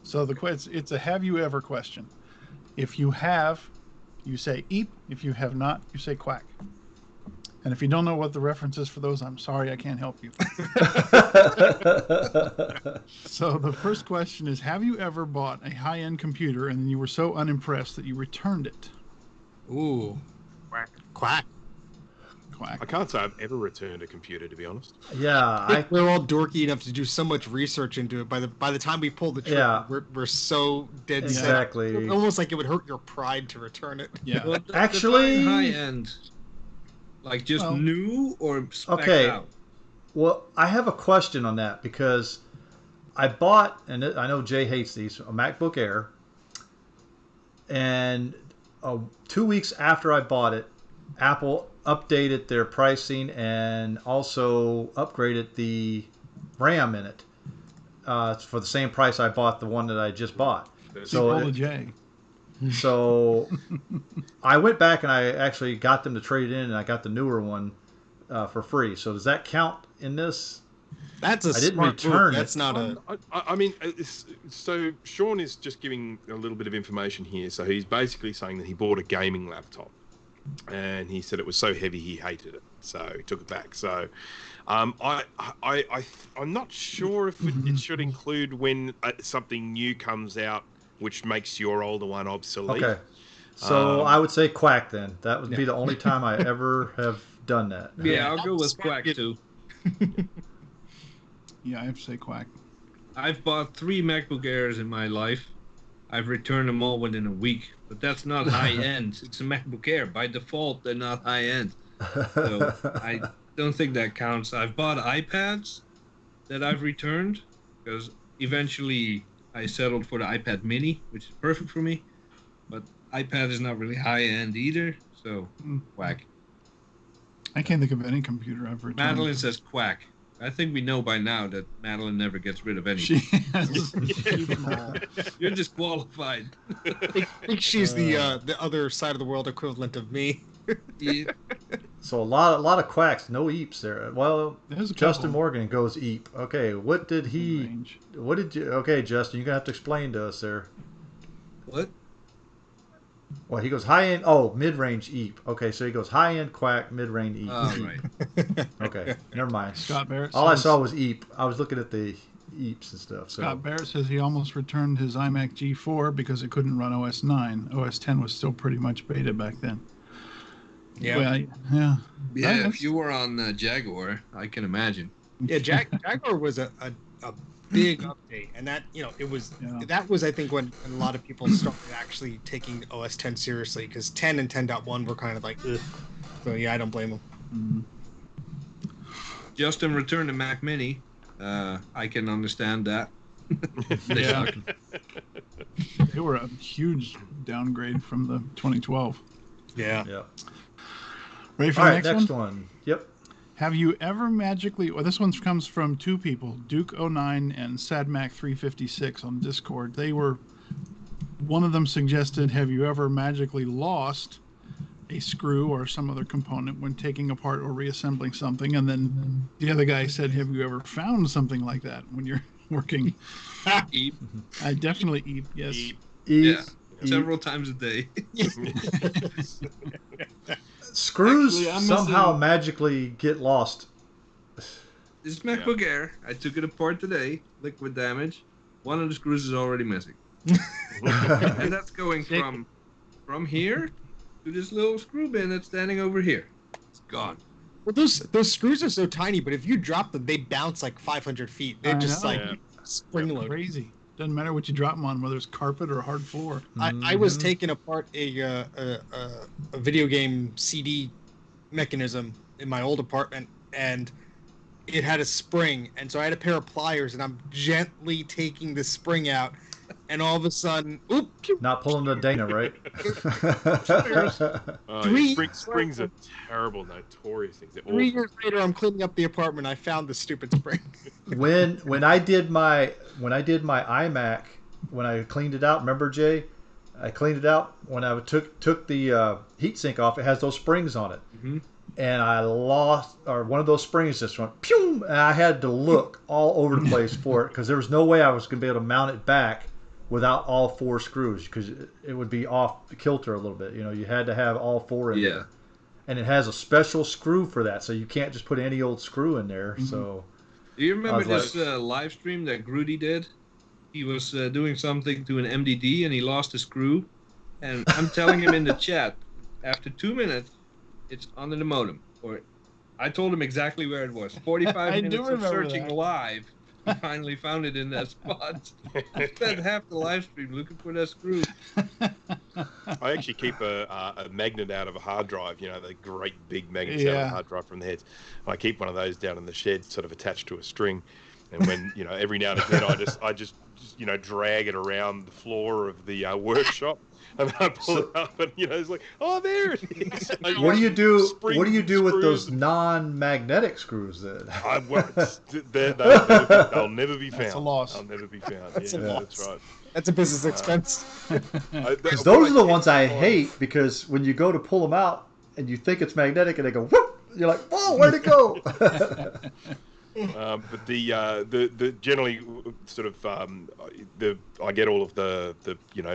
So it's a have you ever question. If you have, you say eep. If you have not, you say quack. And if you don't know what the reference is for those, I'm sorry, I can't help you. So the first question is, have you ever bought a high-end computer and you were so unimpressed that you returned it? Ooh. Quack. I can't say I've ever returned a computer, to be honest. Yeah, we're all dorky enough to do so much research into it. By the time we pull the trigger, we're so dead set. Exactly. It's almost like it would hurt your pride to return it. Yeah. Well, Actually, high end, like just new or spec out? Well, I have a question on that, because I bought, and I know Jay hates these, a MacBook Air, and 2 weeks after I bought it, Apple updated their pricing and also upgraded the RAM in it for the same price I bought the one that I just bought. So the J. So I went back and I actually got them to trade in, and I got the newer one for free. So does that count in this? That's a I didn't smart return move. it. That's not a. I mean, so Sean is just giving a little bit of information here. So he's basically saying that he bought a gaming laptop, and he said it was so heavy he hated it, so he took it back. So I'm not sure if it should include when something new comes out, which makes your older one obsolete. Okay. So I would say Quack then. That would be the only time I ever have done that. Yeah, I'll go with Quack too. Yeah, I have to say Quack. I've bought 3 MacBook Airs in my life. I've returned them all within a week, but that's not high end. It's a MacBook Air. By default, they're not high end. So I don't think that counts. I've bought iPads that I've returned because eventually I settled for the iPad mini, which is perfect for me. But iPad is not really high end either, so Quack. I can't think of any computer I've returned. Madeline says Quack. I think we know by now that Madeline never gets rid of She anything. has. You're disqualified. I think she's the other side of the world equivalent of me. Yeah. So a lot of Quacks, no Eeps there. Well, There's a Justin couple. Morgan goes Eep. Okay, what did he? Range. What did you? Okay, Justin, you're gonna have to explain to us there. What? Well, he goes high end. Oh, mid range Eep. Okay, so he goes high end Quack, mid range Eep. Oh, right. Okay, never mind. Scott Barrett. All I says- saw was Eep. I was looking at the Eeps and stuff. So Scott Barrett says he almost returned his iMac G4 because it couldn't run OS 9. OS 10 was still pretty much beta back then. Yeah. Well, yeah. Yeah, if you were on Jaguar, I can imagine. Yeah, Jaguar was a big update, and that that was I think when a lot of people started actually taking OS 10 seriously, because 10 and 10.1 were kind of like, ugh. So yeah, I don't blame them. Justin returned to Mac Mini. I can understand that. Yeah. They were a huge downgrade from the 2012. Yeah. yeah. Ready for All the right, next next one? one. Yep. Have you ever magically... Well, this one comes from 2 people, Duke09 and SadMac356 on Discord. They were... One of them suggested, have you ever magically lost a screw or some other component when taking apart or reassembling something? And then the other guy said, have you ever found something like that when you're working? Eep. I definitely eat, yes. Eep. Yeah, Eep. several times a day. Screws Actually, I'm somehow missing- magically get lost. This MacBook Air, I took it apart today, liquid damage. One of the screws is already missing. And that's going from here to this little screw bin that's standing over here. It's gone. Well, those screws are so tiny, but if you drop them, they bounce like 500 feet. They're I just know. like Yeah. spring loaded. Crazy. Doesn't matter what you drop them on, whether it's carpet or hard floor. I was taking apart a video game CD mechanism in my old apartment, and it had a spring, and so I had a pair of pliers, and I'm gently taking the spring out, and all of a sudden, oop! Not pulling the Dana, right? Oh, Three- yeah, springs are terrible, notorious things. They're 3 awful. years later, I'm cleaning up the apartment. I found the stupid spring. when I did my iMac, when I cleaned it out, remember Jay? I cleaned it out when I took the heatsink off. It has those springs on it, and I lost, or one of those springs just went pew, and I had to look all over the place for it because there was no way I was going to be able to mount it back without all 4 screws because it would be off kilter a little bit. You know, you had to have all 4 in there. And it has a special screw for that, so you can't just put any old screw in there. So, Do you remember I was this live stream that Grudy did? He was doing something to an MDD and he lost a screw. And I'm telling him in the chat, after 2 minutes, it's under the modem. Or I told him exactly where it was. 45 I do minutes of remember searching that. live. He finally found it in that spot. I spent half the live stream looking for that screw. I actually keep a magnet out of a hard drive, you know, the great big magnets out of Yeah. a hard drive from the heads. I keep one of those down in the shed, sort of attached to a string. And when every now and again I just drag it around the floor of the workshop, and then I pull it up, and it's like, oh, there it is. What do you do? Springs What do you and do with screws those and- non-magnetic screws then? They'll never be found. That's a loss. They'll never be found. That's a Yeah, loss. that's right. That's a business expense. Because those are the ones I hate, because when you go to pull them out and you think it's magnetic and they go whoop, you're like, whoa, where'd it go? But the generally sort of I get all of the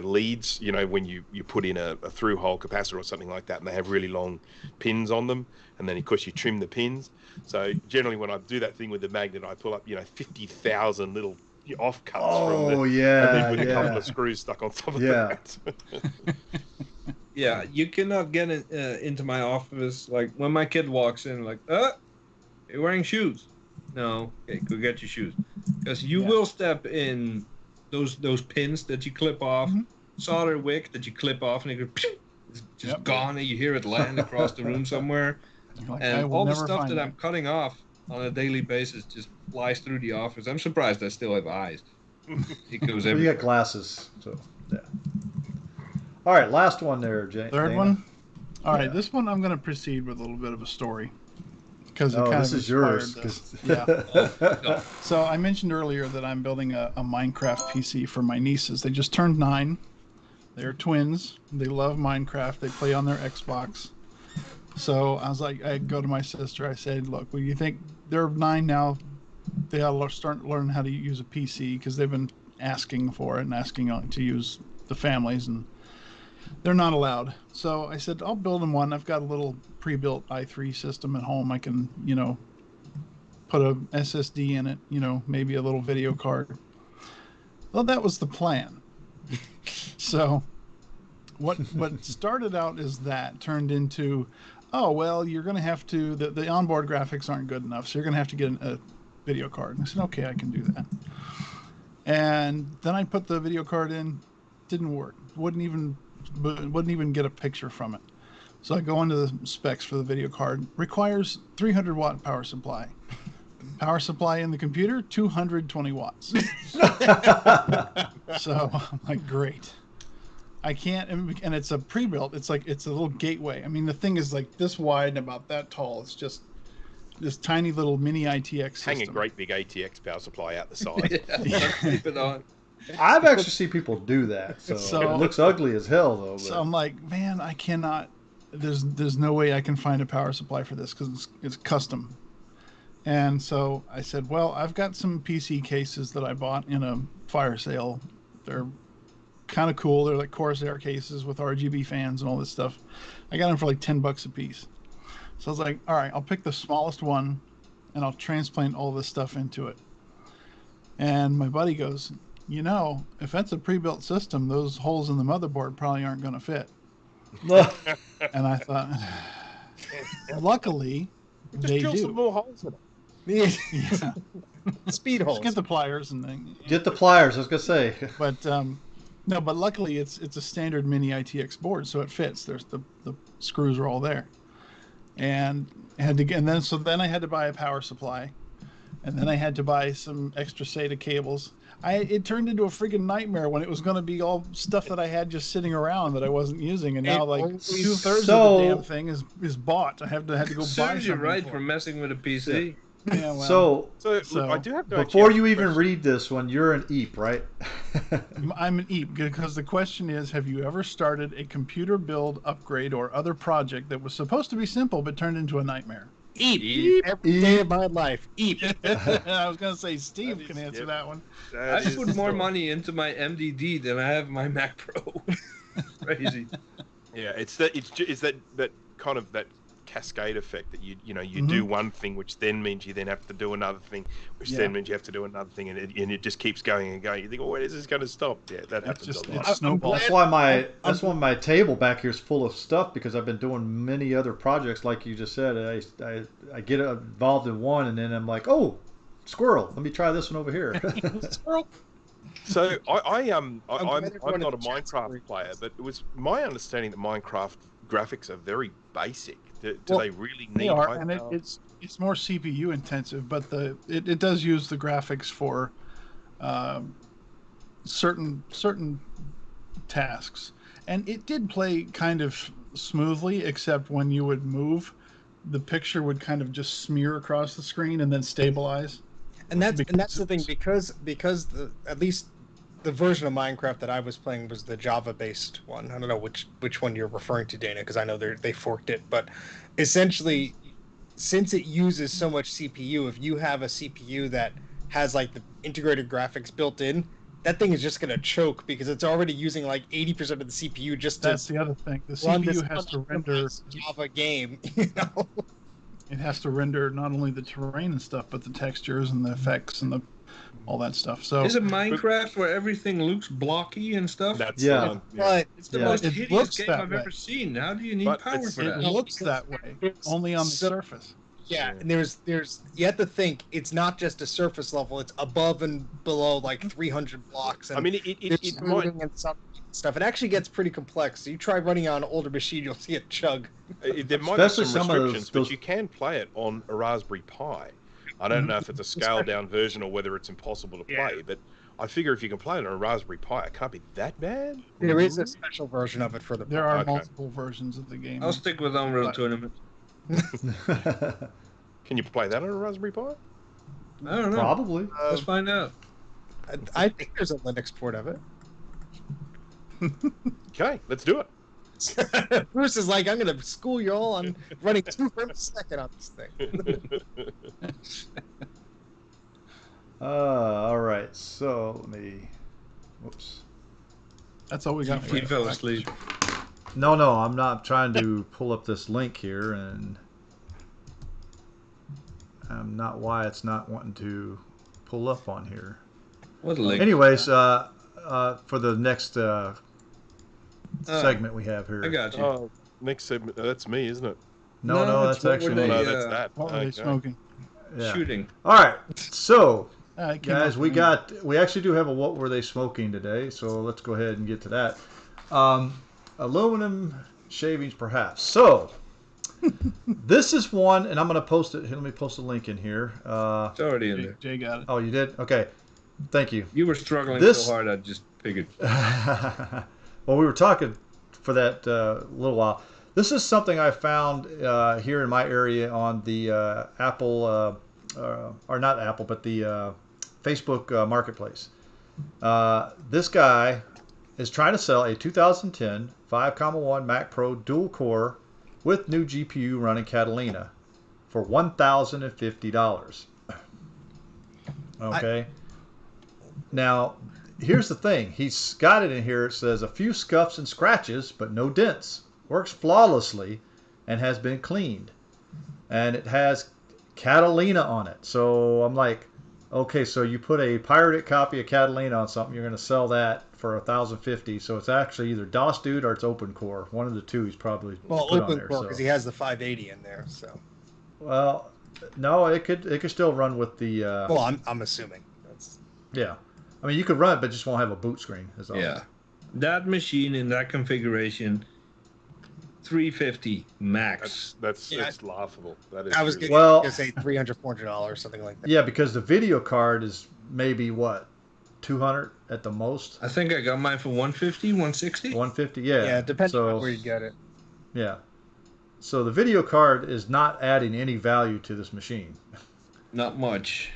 leads, when you put in a through hole capacitor or something like that, and they have really long pins on them, and then of course you trim the pins. So generally when I do that thing with the magnet, I pull up 50,000 little offcuts from the, and then with a couple of screws stuck on top of that. Yeah, you cannot get into my office like when my kid walks in, like, you're wearing shoes. No, okay, go get your shoes, because you will step in those pins that you clip off, solder wick that you clip off, and it goes, it's just gone, and you hear it land across the room somewhere. Like, and all the stuff that I'm cutting off on a daily basis just flies through the office. I'm surprised I still have eyes. It goes You everywhere. got glasses, so yeah. All right, last one there, Jane. Third one. All right, this one I'm going to proceed with a little bit of a story, because it kind this of is yours. Yeah. So I mentioned earlier that I'm building a Minecraft PC for my nieces. They just turned 9. They're twins. They love Minecraft. They play on their Xbox. So I was like, I go to my sister. I said, look, well, you think they're 9 now? They ought to start learning how to use a PC, because they've been asking for it and asking to use the families, and they're not allowed. So I said, I'll build them one. I've got a little pre-built i3 system at home. I can, put a SSD in it, maybe a little video card. Well, that was the plan. So what started out as that turned into, oh, well, you're going to have to, the onboard graphics aren't good enough, so you're going to have to get a video card. And I said, okay, I can do that. And then I put the video card in. Didn't work. Wouldn't even get a picture from it. So I go into the specs for the video card. Requires 300 watt power supply. Power supply in the computer, 220 watts. So I'm like, great. I can't, and it's a pre-built. It's like, it's a little gateway. I mean, the thing is like this wide and about that tall. It's just this tiny little mini ITX system. Hang a great big ATX power supply out the side. Keep it on. I've actually seen people do that. So it looks ugly as hell, though. But. So I'm like, man, I cannot. There's no way I can find a power supply for this, because it's custom. And so I said, well, I've got some PC cases that I bought in a fire sale. They're kind of cool. They're like Corsair cases with RGB fans and all this stuff. I got them for like $10 a piece. So I was like, all right, I'll pick the smallest one and I'll transplant all this stuff into it. And my buddy goes, if that's a pre-built system, those holes in the motherboard probably aren't going to fit. And I thought, luckily, they drill do. some more holes in it. Yeah. Speed holes. Just get the pliers and then. Get the pliers, I was going to say. But no, but luckily it's a standard mini ITX board, so it fits. There's the screws are all there, and I had to get, and then I had to buy a power supply, and then I had to buy some extra SATA cables. It turned into a freaking nightmare when it was going to be all stuff that I had just sitting around that I wasn't using, and now like 2/3 of the damn thing is bought. I had to go buy something. You're right for for messing with a PC. Yeah, well, So I do have to before you even read this one, you're an EEP, right? I'm an EEP, because the question is, have you ever started a computer build, upgrade, or other project that was supposed to be simple but turned into a nightmare? Eep. Every day of my life. Eep. I was going to say Steve can answer that one. I put more money into my MDD than I have my Mac Pro. Crazy. Yeah, it's that kind of that cascade effect that you do one thing, which then means you then have to do another thing, which then means you have to do another thing, and it just keeps going and going. You think, oh, where is this going to stop? Yeah, that happens a lot. Snowballs. That's why my table back here is full of stuff, because I've been doing many other projects, like you just said. I get involved in one, and then I'm like, oh, squirrel. Let me try this one over here. Squirrel. So I'm not a everyone in the Minecraft player, but it was my understanding that Minecraft graphics are very basic. Do they really need? They are, and It's more CPU intensive, but it does use the graphics for certain tasks, and it did play kind of smoothly, except when you would move, the picture would kind of just smear across the screen and then stabilize. And that's the thing, because at least the version of Minecraft that I was playing was the Java based one. I don't know which one you're referring to, Dana, because I know they forked it, but essentially, since it uses so much CPU, if you have a CPU that has like the integrated graphics built in, that thing is just going to choke because it's already using like 80% of the CPU just to That's the other thing. The run this CPU has to render Java game. You know, it has to render not only the terrain and stuff, but the textures and the effects and all that stuff. So is it Minecraft where everything looks blocky and stuff? That's Yeah. the one. but It's the Yeah. most It hideous looks game that I've way. ever seen. How do you need But power it's- for it that? looks that way only on the surface. yeah, and there's you have to think it's not just a surface level; it's above and below like 300 blocks. And I mean, there's it might. moving and stuff. It actually gets pretty complex. So you try running on an older machine, you'll see it chug. There might be Especially some some of those- restrictions, but you can play it on a Raspberry Pi. I don't know if it's a scaled down version or whether it's impossible to play, but I figure if you can play it on a Raspberry Pi, it can't be that bad. There is a special version of it for the. There are Okay. multiple versions of the game. I'll stick with Unreal But- Tournament. Can you play that on a Raspberry Pi? I don't know. Probably. Let's find out. I think there's a Linux port of it. Okay, let's do it. Bruce is like, I'm going to school you all on running 2 frames a second on this thing. All right. So let me. Whoops. That's all we got. for He you. fell asleep. No, I'm not trying to pull up this link here, and I'm not why it's not wanting to pull up on here. What a link. Anyways, for the next segment we have here. I got you. Oh, next segment. That's me, isn't it? No, No, that's it's what actually we're Oh, me. no, doing. that's Yeah. that. What were they Okay. smoking? Yeah. Shooting. All right. So, It came guys, up we for me. we actually do have a what were they smoking today, so let's go ahead and get to that. Aluminum shavings, perhaps. So, this is one, and I'm going to post it. Here, let me post a link in here. It's already in there. Jay got it. Oh, you did? Okay. Thank you. You were struggling This- so hard, I just figured. Well, we were talking for that little while. This is something I found here in my area on the Apple, or not Apple, but the Facebook Marketplace. This guy is trying to sell a 2010 5.1 Mac Pro dual core with new GPU running Catalina for $1,050. Okay. Now, here's the thing. He's got it in here. It says a few scuffs and scratches, but no dents. Works flawlessly and has been cleaned. And it has Catalina on it. So I'm like, okay, so you put a pirated copy of Catalina on something, you're going to sell that for $1,050. So it's actually either DOS dude or it's open core. One of the two he's probably Well, put on open there. core because he has the 580 in there. So, Well, no, it could still run with the. well, I'm assuming. That's... Yeah, I mean you could run it, but just won't have a boot screen. Is all. Yeah. That machine in that configuration, 350 max. That's Yeah. it's laughable. That is. I was really- going Well- to say $300, $400, something like that. Yeah, because the video card is maybe what, 200 at the most. I think I got mine for 150, 160. 150. Yeah. Yeah, depending so, on where you get it. Yeah. So the video card is not adding any value to this machine, Not much.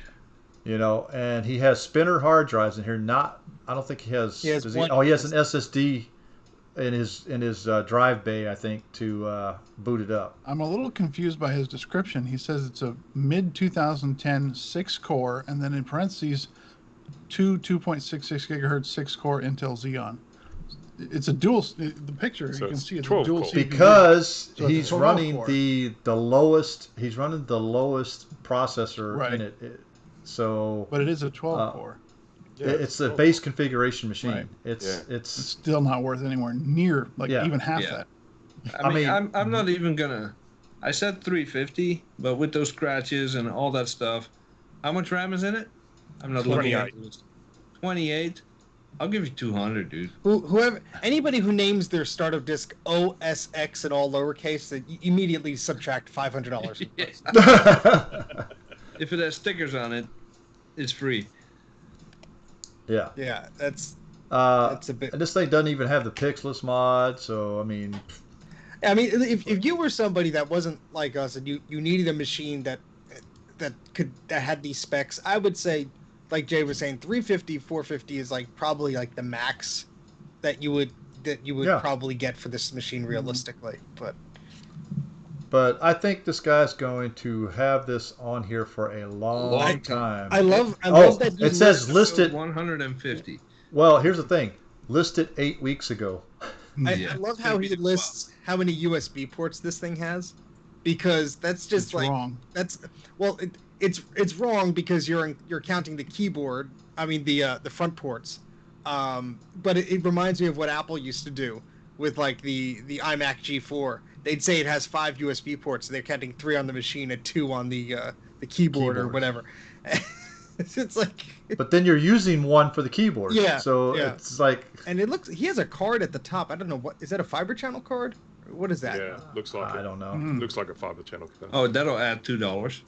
you know. And he has spinner hard drives in here. I don't think he has. He has does one- he has an SSD in his drive bay, I think, to boot it up. I'm a little confused by his description. He says it's a mid 2010 6-core, and then in parentheses, 2.66 gigahertz 6-core Intel Xeon. It's a dual. The picture So you can it's see it's a 12 dual core. CPU. Because So it's a he's 12 running core. the lowest. He's running the lowest processor Right. in it. So But it is a 12 core. Yeah, it's the cool. base configuration machine. Right. It's Yeah. It's still not worth anywhere near Yeah. even half Yeah. that. I mean- I'm not even gonna. I said 350, but with those scratches and all that stuff, how much RAM is in it? I'm not looking at 28. this. 28. I'll give you 200, dude. Whoever, anybody who names their startup disk OSX in all lowercase, that you immediately subtract $500. Yeah. If it has stickers on it, it's free. Yeah. Yeah, that's Uh, a bit. and this thing doesn't even have the pixelless mod, so I mean, if you were somebody that wasn't like us and you needed a machine that had these specs, I would say, like Jay was saying, 350, 450 is like probably like the max that you would Yeah. probably get for this machine realistically. But I think this guy's going to have this on here for a long time. I love that you it says listed 150. Well, here's the thing. Listed 8 weeks ago. I love how he lists how many USB ports this thing has, because that's just wrong. It's wrong because you're counting the keyboard. I mean the front ports. But it reminds me of what Apple used to do with like the iMac G4. They'd say it has 5 USB ports. So they're counting 3 on the machine and 2 on the keyboard or whatever. It's like. But then you're using one for the keyboard. Yeah. So it's like. And he has a card at the top. I don't know what is that, a fiber channel card? What is that? Yeah, looks like I don't know. Looks like a fiber channel card. Oh, that'll add $2.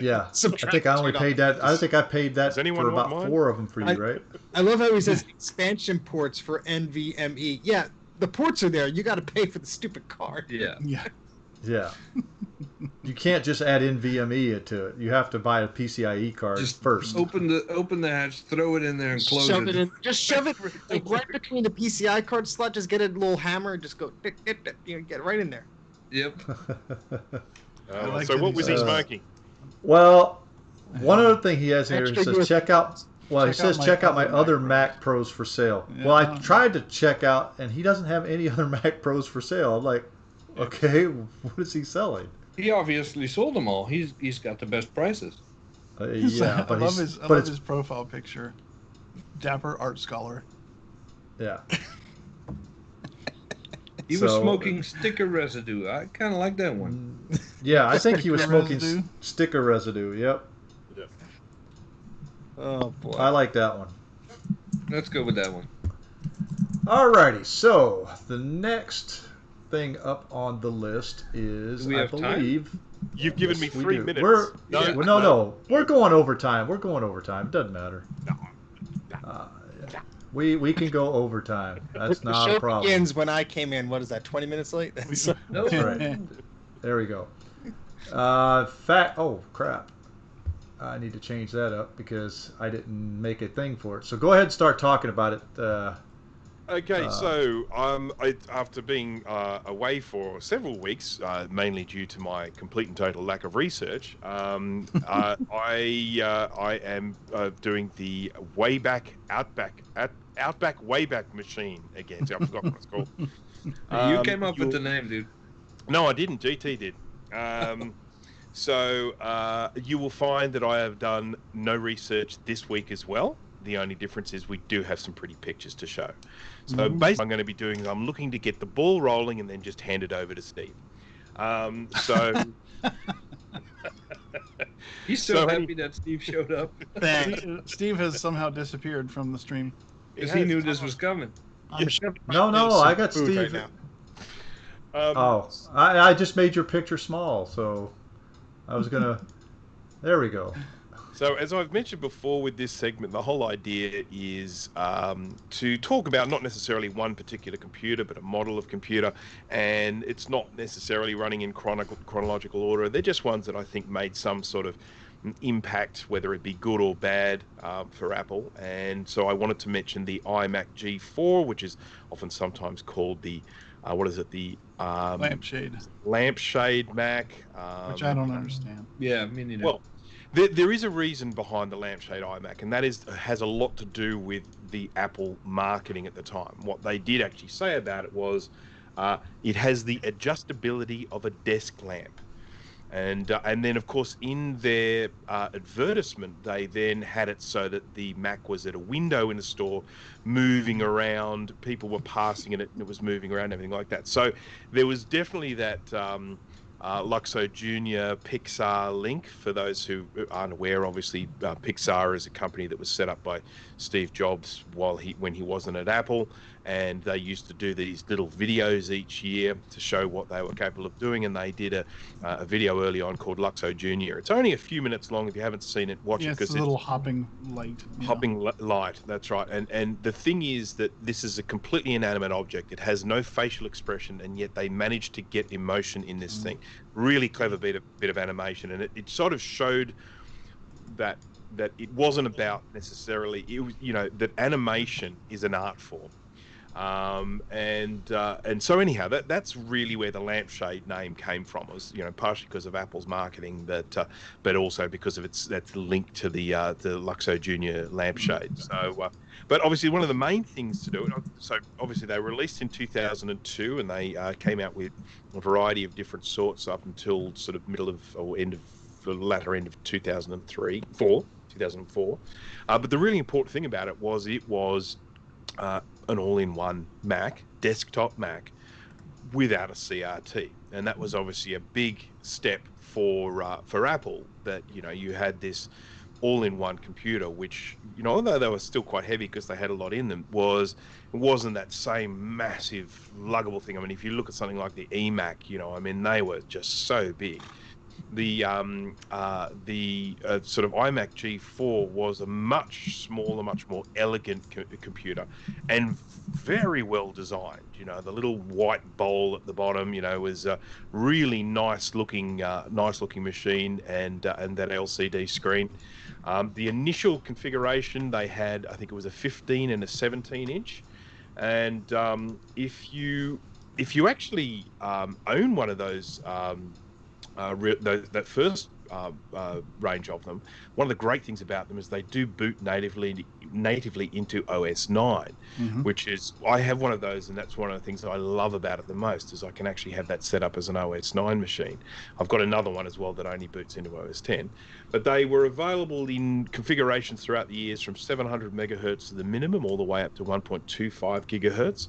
Yeah. I think I only paid that. I think I paid that for about 4 of them for you, right? I love how he says expansion ports for NVMe. Yeah, the ports are there. You got to pay for the stupid card. Yeah. Yeah. You can't just add NVMe to it. You have to buy a PCIe card first. Open the hatch, throw it in there, and close it. Just shove it like right between the PCI card slot. Just get a little hammer and just go get it right in there. Yep. So what was he smoking? Well, one other thing he has here, he says check out my other Mac Pros for sale. Yeah. Well, I tried to check out, and he doesn't have any other Mac Pros for sale. I'm like, okay, what is he selling? He obviously sold them all. He's got the best prices. Yeah, I love his profile picture. Dapper art scholar. Yeah. He was smoking sticker residue. I kind of like that one. Yeah, I think he was smoking sticker residue. Yep. Yeah. Oh boy. I like that one. Let's go with that one. Alrighty, so the next thing up on the list is, I believe... Time? You've given me 3 minutes. No. We're going overtime. It doesn't matter. No. We can go overtime. That's not a problem. The show begins when I came in. What is that? 20 minutes late? That's right. There we go. Oh crap! I need to change that up because I didn't make a thing for it. So go ahead and start talking about it. Okay, so after being away for several weeks, mainly due to my complete and total lack of research, I am doing the Outback Wayback Machine again. So I forgot what it's called. You came up with the name, dude. No, I didn't. GT did. So you will find that I have done no research this week as well. The only difference is we do have some pretty pictures to show. So basically I'm going to be doing is I'm looking to get the ball rolling and then just hand it over to Steve. He's so happy that Steve showed up. Steve has somehow disappeared from the stream. Because he knew this was coming. No, I got Steve. Right now. I just made your picture small, so I was going to... There we go. So as I've mentioned before with this segment, the whole idea is to talk about not necessarily one particular computer, but a model of computer, and it's not necessarily running in chronological order. They're just ones that I think made some sort of impact, whether it be good or bad, for Apple. And so I wanted to mention the iMac G4, which is often sometimes called the the lampshade Mac, which I don't understand. Yeah, me neither. Well, there is a reason behind the lampshade iMac, and that has a lot to do with the Apple marketing at the time. What they did actually say about it was it has the adjustability of a desk lamp. And then, of course, in their advertisement, they then had it so that the Mac was at a window in the store, moving around. People were passing it, and it was moving around, everything like that. So there was definitely that Luxo Junior Pixar link. For those who aren't aware, obviously Pixar is a company that was set up by Steve Jobs when he wasn't at Apple, and they used to do these little videos each year to show what they were capable of doing. And they did a video early on called Luxo Junior. It's only a few minutes long. If you haven't seen it, watch Yeah, it, it's because a little hopping light. light. That's right. And the thing is that this is a completely inanimate object. It has no facial expression, and yet they managed to get emotion in this thing. Really clever bit of animation, and it sort of showed that it wasn't about necessarily, it was, that animation is an art form. And so anyhow, that's really where the lampshade name came from. It was, partially because of Apple's marketing, but also because of that's linked to the Luxo Junior lampshade. So, but obviously one of the main things to do it. So obviously they were released in 2002, and they came out with a variety of different sorts up until sort of middle of or end of the latter end of 2004. But the really important thing about it was an all-in-one Mac, desktop Mac, without a CRT, and that was obviously a big step for Apple. That you had this all-in-one computer, which although they were still quite heavy because they had a lot in them, it wasn't that same massive luggable thing. I mean, if you look at something like the iMac, I mean, they were just so big. The sort of iMac G4 was a much smaller, much more elegant computer, and very well designed. The little white bowl at the bottom, was a really nice looking machine, and that LCD screen. The initial configuration they had, I think it was a 15 and a 17 inch, and if you actually own one of those. That first range of them, one of the great things about them is they do boot natively into OS 9, which is, I have one of those, and that's one of the things that I love about it the most, is I can actually have that set up as an OS 9 machine. I've got another one as well that only boots into OS 10, but they were available in configurations throughout the years from 700 megahertz to the minimum all the way up to 1.25 gigahertz.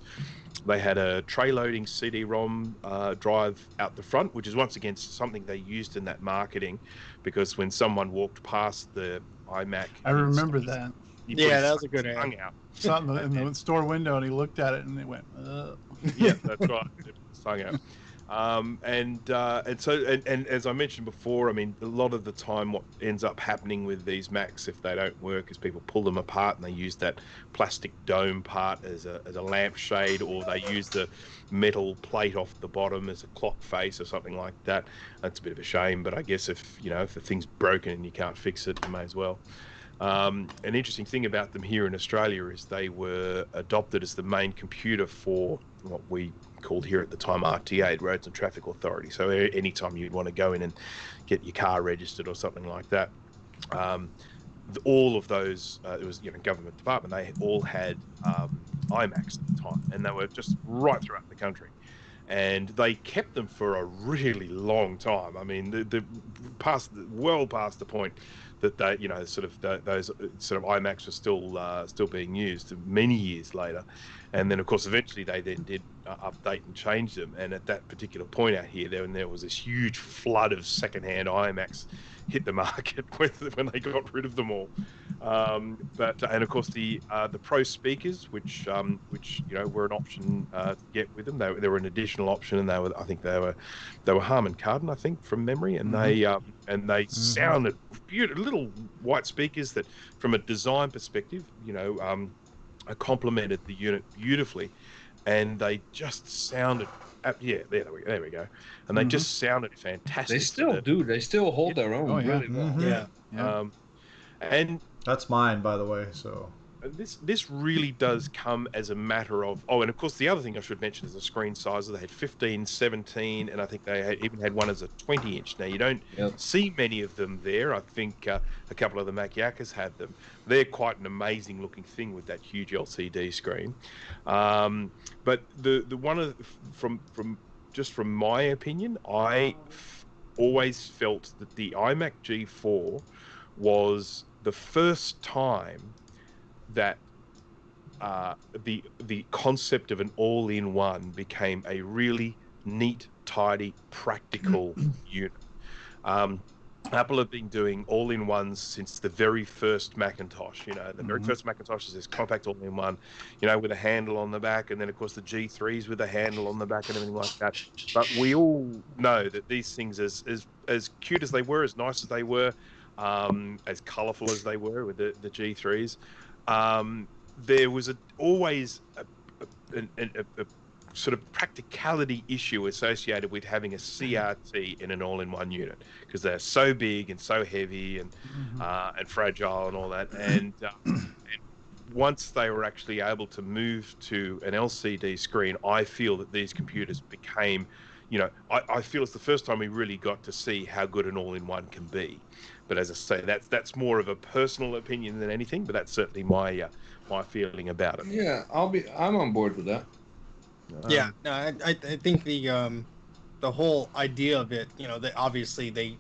They had a tray loading CD-ROM drive out the front, which is once again something they used in that marketing, because when someone walked past the iMac, I remember that. Yeah, that was a good ad. Out. Saw it in the store window, and he looked at it, and it went, ugh. Yeah, that's right. It sung out. And as I mentioned before, I mean, a lot of the time what ends up happening with these Macs, if they don't work, is people pull them apart and they use that plastic dome part as a lampshade, or they use the metal plate off the bottom as a clock face or something like that. That's a bit of a shame, but I guess if the thing's broken and you can't fix it, you may as well. An interesting thing about them here in Australia is they were adopted as the main computer for what we called here at the time RTA, Roads and Traffic Authority. So anytime you'd want to go in and get your car registered or something like that, all of those, it was government department, they all had iMacs at the time, and they were just right throughout the country. And they kept them for a really long time. I mean, well past the point that they, those sort of iMacs were still being used many years later. And then, of course, eventually they then did update and change them. And at that particular point out here, there was this huge flood of secondhand iMacs hit the market when they got rid of them all. And of course the Pro speakers, which were an option to get with them. They were an additional option, and I think they were Harman Kardon, I think, from memory, and they sounded beautiful, little white speakers that, from a design perspective, complemented the unit beautifully, and they just sounded. Yeah, there we go. And they just sounded fantastic. They still do. They still hold their own really well. Yeah. And that's mine, by the way. So this really does come as a matter of, and of course the other thing I should mention is the screen sizes. They had 15, 17, and I think they even had one as a 20-inch. Now you don't see many of them there. I think a couple of the Mac Yakas had them. They're quite an amazing looking thing with that huge LCD screen. But the one from my opinion, I always felt that the iMac G4 was the first time that the concept of an all-in-one became a really neat tidy, practical unit. Apple have been doing all-in-ones since the very first Macintosh. The very first Macintosh is this compact all-in-one, with a handle on the back, and then of course the G3s with a handle on the back and everything like that. But we all know that these things, as cute as they were, as nice as they were, as colourful as they were with the G3s, there was always a sort of practicality issue associated with having a CRT in an all-in-one unit, because they're so big and so heavy and fragile and all that. And once they were actually able to move to an LCD screen, I feel that these computers became, I feel it's the first time we really got to see how good an all-in-one can be. But as I say, that's more of a personal opinion than anything. But that's certainly my feeling about it. Yeah, I'm on board with that. Yeah, no, I think the whole idea of it, that obviously the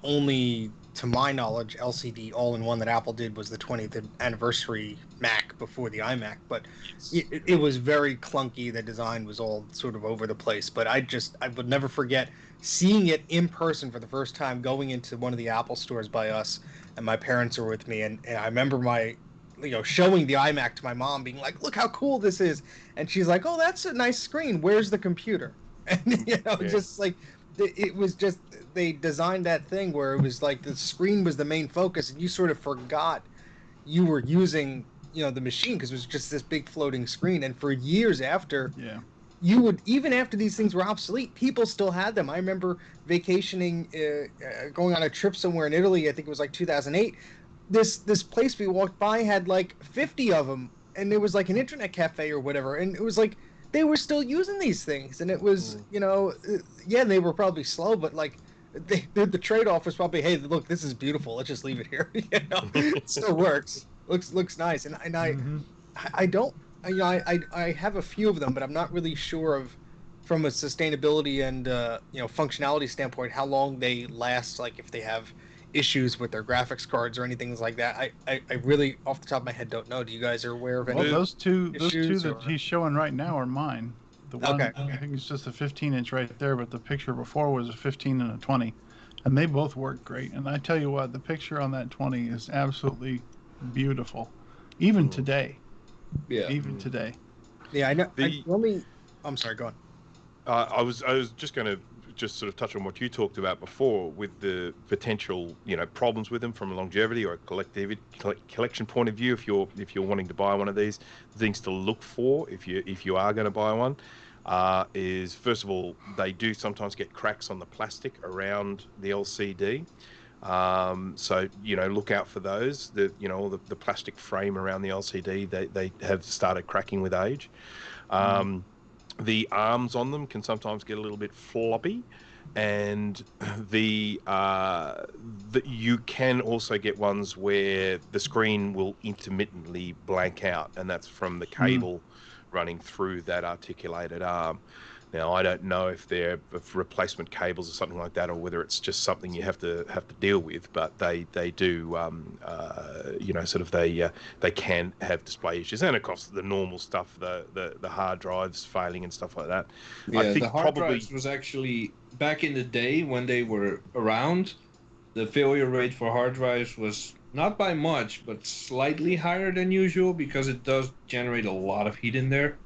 only, to my knowledge, LCD all-in-one that Apple did was the 20th anniversary Mac before the iMac, but it was very clunky. The design was all sort of over the place, but I would never forget seeing it in person for the first time, going into one of the Apple stores by us, and my parents were with me, and I remember showing the iMac to my mom, being like, "Look how cool this is," and she's like, "Oh, that's a nice screen. Where's the computer?" And just like it was just, they designed that thing where it was like the screen was the main focus, and you sort of forgot you were using the machine, because it was just this big floating screen. And for years after, you would, even after these things were obsolete, people still had them. I remember vacationing, going on a trip somewhere in Italy. I think it was like 2008. This place we walked by had like 50 of them, and there was like an internet cafe or whatever, and it was like they were still using these things, and it was they were probably slow, but like the trade-off was probably, hey, look, this is beautiful, let's just leave it here. It still works, looks nice. And I don't, I have a few of them, but I'm not really sure of, from a sustainability and functionality standpoint, how long they last, like if they have issues with their graphics cards or anything like that. I really, off the top of my head, don't know. Do you guys are aware of any? Well, those two that or... he's showing right now are mine. The one, okay. I think it's just a 15-inch right there, but the picture before was a 15 and a 20, and they both work great. And I tell you what, the picture on that 20 is absolutely beautiful, even today. Yeah. Even today. Yeah, I know. I'm sorry, go on. I was just going to sort of touch on what you talked about before, with the potential problems with them from a longevity or a collection point of view. If you're wanting to buy one of these, things to look for if you are going to buy one is, first of all, they do sometimes get cracks on the plastic around the LCD. So look out for those. The plastic frame around the LCD, they have started cracking with age. The arms on them can sometimes get a little bit floppy, and you can also get ones where the screen will intermittently blank out, and that's from the cable running through that articulated arm. Now, I don't know if they're replacement cables or something like that, or whether it's just something you have to deal with. But they do, they can have display issues, and of course the normal stuff, the hard drives failing and stuff like that. Yeah, I think the hard drives was actually, back in the day when they were around, the failure rate for hard drives was not by much, but slightly higher than usual, because it does generate a lot of heat in there.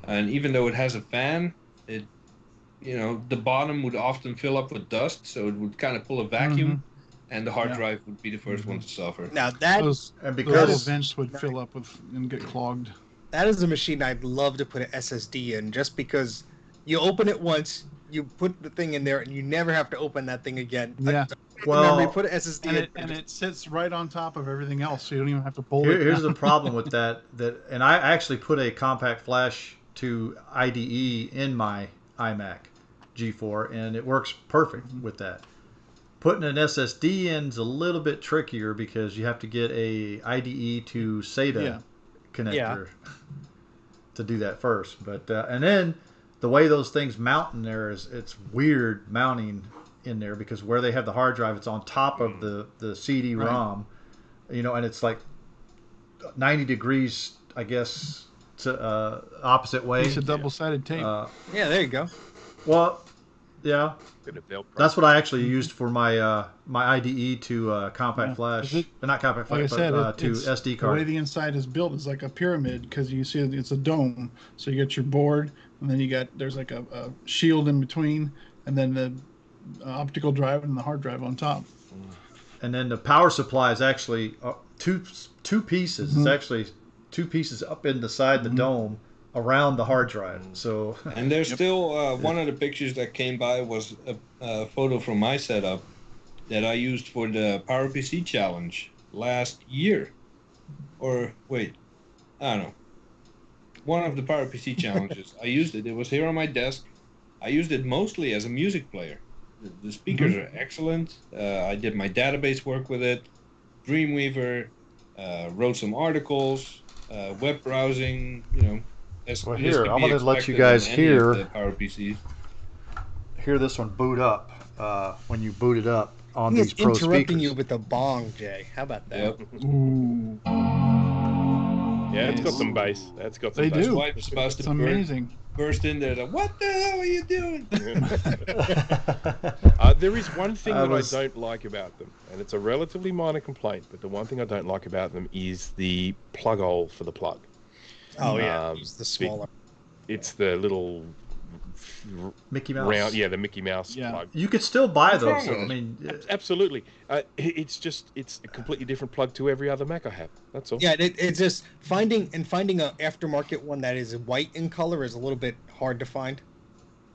And even though it has a fan, the bottom would often fill up with dust, so it would kind of pull a vacuum, and the hard drive would be the first one to suffer. Now those vents would fill up and get clogged. That is a machine I'd love to put an SSD in, just because you open it once, you put the thing in there, and you never have to open that thing again. Yeah. Remember, you put an SSD and it sits right on top of everything else, so you don't even have to pull it. Here's the problem with that, and I actually put a compact flash to IDE in my iMac G4, and it works perfect with that. Putting an SSD in is a little bit trickier, because you have to get a IDE to SATA connector to do that first. But and then the way those things mount in there it's weird mounting in there, because where they have the hard drive, it's on top of the CD-ROM, and it's like 90 degrees, I guess, to opposite way. It's a double-sided tape. Yeah, there you go. Well, Yeah, Bit of Velcro. that's what I actually used for my my IDE to compact Yeah. flash, Is it- not compact Like I flash, said, but to it's SD the way card. the inside is built is like a pyramid because you see it's a dome. So you got your board, and then there's like a shield in between, and then the optical drive and the hard drive on top. And then the power supply is actually two pieces. It's Mhm. actually two pieces up inside the Mhm. dome around the hard drive. So And there's Yep. still one of the pictures that came by was a photo from my setup that I used for the PowerPC challenge last year. Or wait, I don't know. One of the PowerPC challenges. I used it. It was here on my desk. I used it mostly as a music player. The speakers are excellent. I did my database work with it. Dreamweaver, wrote some articles, web browsing, as well, good as here could I'm be going to let you expected on guys any of hear the PowerPCs. this one boot up when you boot it up on He these is pro interrupting speakers. you with a bong, Jay. How about that? Yep. Ooh, Yeah, it's got Yes. some bass. That's got They some bass. do. Wife's about It's to amazing. burst in there. Like, what the hell are you doing? There is one thing I that was- I don't like about them, and it's a relatively minor complaint, but the one thing I don't like about them is the plug hole for the plug. Oh yeah, Um, it's the smaller. It's the little Mickey Mouse. round, yeah, the Mickey Mouse Yeah. plug. You could still buy What's those. wrong I with mean, Absolutely. It's a completely different plug to every other Mac I have. That's all. Yeah, it's just finding a aftermarket one that is white in color is a little bit hard to find.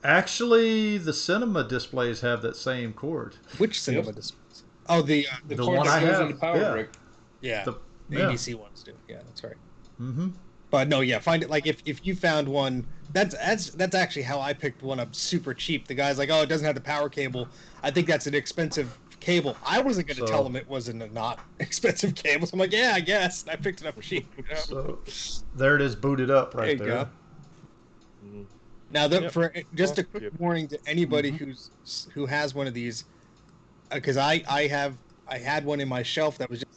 actually, the cinema displays have that same cord. Which cinema displays? Oh, The The cord one that I goes have, in the power yeah. brick. yeah, The, the yeah. ADC ones do. Yeah, that's right. Mm-hmm. But no, yeah, find it like if you found one. That's actually how I picked one up super cheap. The guy's like, oh, it doesn't have the power cable. I think that's an expensive cable. I wasn't going to tell him it wasn't a not expensive cable. So I'm like, yeah, I guess. And I picked it up cheap. You know? So there it is, booted up right There you there. go. Mhm. Now, Yep. for just a quick Yep. warning to anybody Mhm. who has one of these, because I had one in my shelf that was just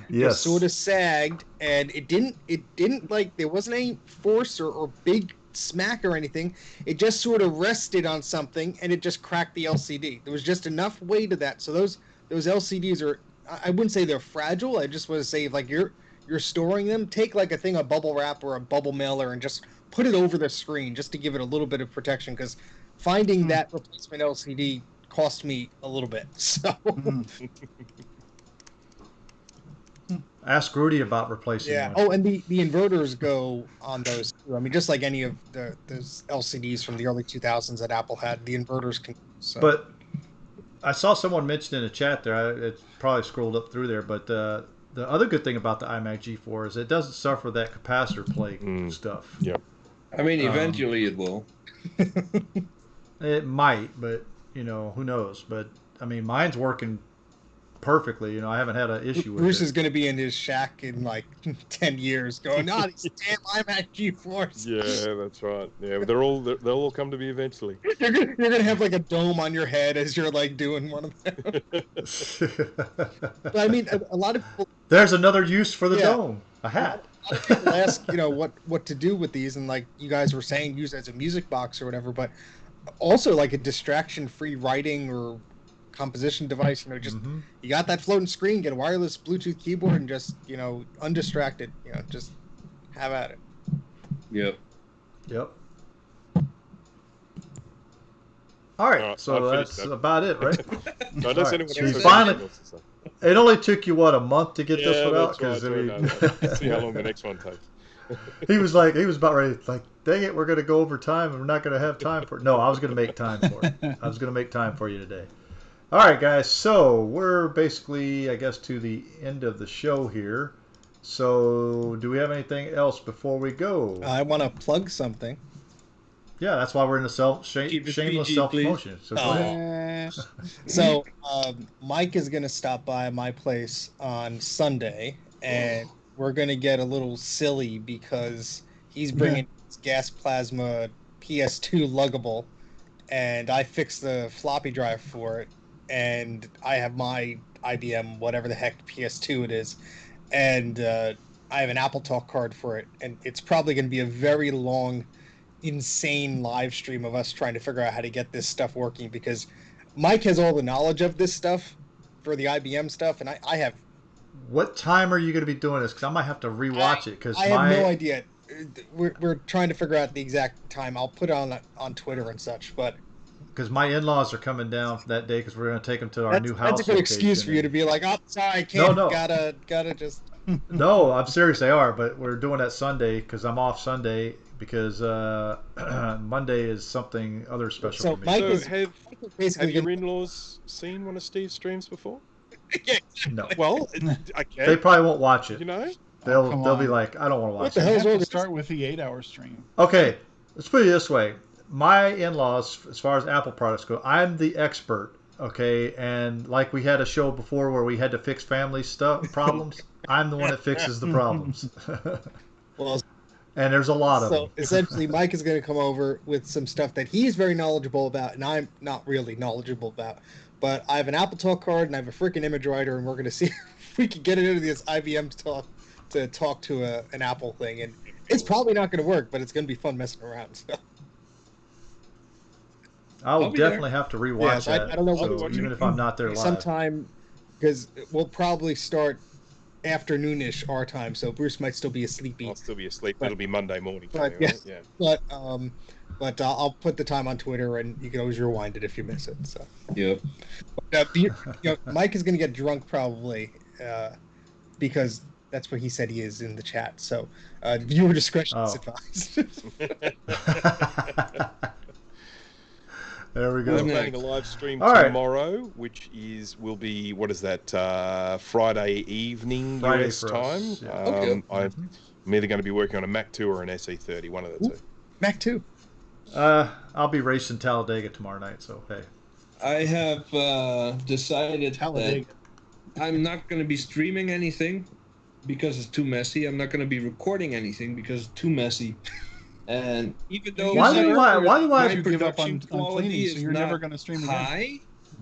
Yes. sort of sagged, and it didn't like there wasn't any force or big smack or anything. It just sort of rested on something, and it just cracked the LCD. There was just enough weight of that. So those LCDs are, I wouldn't say they're fragile. I just want to say, if like you're storing them, take like a thing of bubble wrap or a bubble mailer and just put it over the screen just to give it a little bit of protection, because finding that replacement LCD cost me a little bit. So Ask Rudy about replacing yeah. one. Oh, and the inverters go on those too. I mean, just like any of those LCDs from the early 2000s that Apple had, the inverters can. So. But I saw someone mention in the chat there. It's probably scrolled up through there, but the other good thing about the iMac G4 is it doesn't suffer that capacitor plate stuff. Yep. I mean, eventually it will. It might, but who knows? But I mean, mine's working perfectly. I haven't had an issue with Bruce it. is going to be in his shack in like 10 years going, no, these damn iMac G4s. Yeah, that's right. Yeah, they'll all come to me eventually. You're gonna have like a dome on your head as you're like doing one of them. But I mean, a lot of people. There's another use for the Yeah. dome. A hat. A lot of people ask, what to do with these, and like you guys were saying, use it as a music box or whatever, but also like a distraction-free writing or composition device. Just you got that floating screen, get a wireless Bluetooth keyboard, and just undistracted. Just have at it. Yep. Yep. All right, so I've that's finished that. about it, right? No, unless All right, anyone so else you has finally- anything else to say. It only took you a month to get Yeah, this one out that's right. because See how long the next one takes. he was about ready. Like, dang it, we're going to go over time and we're not going to have time for it. No, I was going to make time for it. I was going to make time for you today. All right, guys. So we're basically, I guess, to the end of the show here. So do we have anything else before we go? I want to plug something. Yeah, that's why we're in the Keep it shameless PG, self-promotion. So go ahead. So Mike is going to stop by my place on Sunday, and we're going to get a little silly because he's bringing his gas plasma PS2 luggable, and I fixed the floppy drive for it, and I have my IBM whatever the heck PS2 it is, and I have an Apple Talk card for it, and it's probably going to be a very long insane live stream of us trying to figure out how to get this stuff working, because Mike has all the knowledge of this stuff for the IBM stuff, and I have What time are you going to be doing this? Because I might have to rewatch it. Because I have no idea. We're trying to figure out the exact time. I'll put it on Twitter and such, but because my in-laws are coming down that day because we're going to take them to our new house. That's a good excuse for you to be like, oh, sorry, I can't. No. Gotta just. No, I'm serious. They are, but we're doing that Sunday because I'm off Sunday because Monday is something other special So for me. Mike So is have basically your in-laws seen one of Steve's streams before? No, Well, they okay. probably won't watch it. You know, They'll be like, I don't want to watch What the it. hell? You Hell's have wrong to with start with the 8-hour stream. Okay, let's put it this way. My in-laws, as far as Apple products go, I'm the expert. Okay, and like we had a show before where we had to fix family stuff problems. I'm the one that fixes the problems. Well, And there's a lot of so them. essentially, Mike is going to come over with some stuff that he's very knowledgeable about, and I'm not really knowledgeable about. But I have an Apple Talk card and I have a freaking image writer, and we're going to see if we can get it into this IBM talk to talk to an Apple thing. And it's probably not going to work, but it's going to be fun messing around. So. I'll I'll be definitely have to rewatch Yeah, so that. I don't know so what- even if I'm not there live. Sometime, because we'll probably start afternoonish our time, so Bruce might still be asleepy. I'll still be asleep. But- It'll be Monday morning. For but me, yeah. right? Yeah. But I'll put the time on Twitter, and you can always rewind it if you miss it. So Yep. Mike is going to get drunk probably because that's what he said he is in the chat. So viewer discretion is advised. There we We're go. planning a live stream All right. tomorrow, which will be what is that? Friday evening Friday US for time. us, yeah. Okay. I'm either going to be working on a Mac 2 or an SE30, one of the two. Mac 2. I'll be racing Talladega tomorrow night, so hey. I have decided Talladega. that I'm not going to be streaming anything because it's too messy. I'm not going to be recording anything because it's too messy. And even though Why do I my You give up on production quality cleaning, so is you're not never going to stream again. high,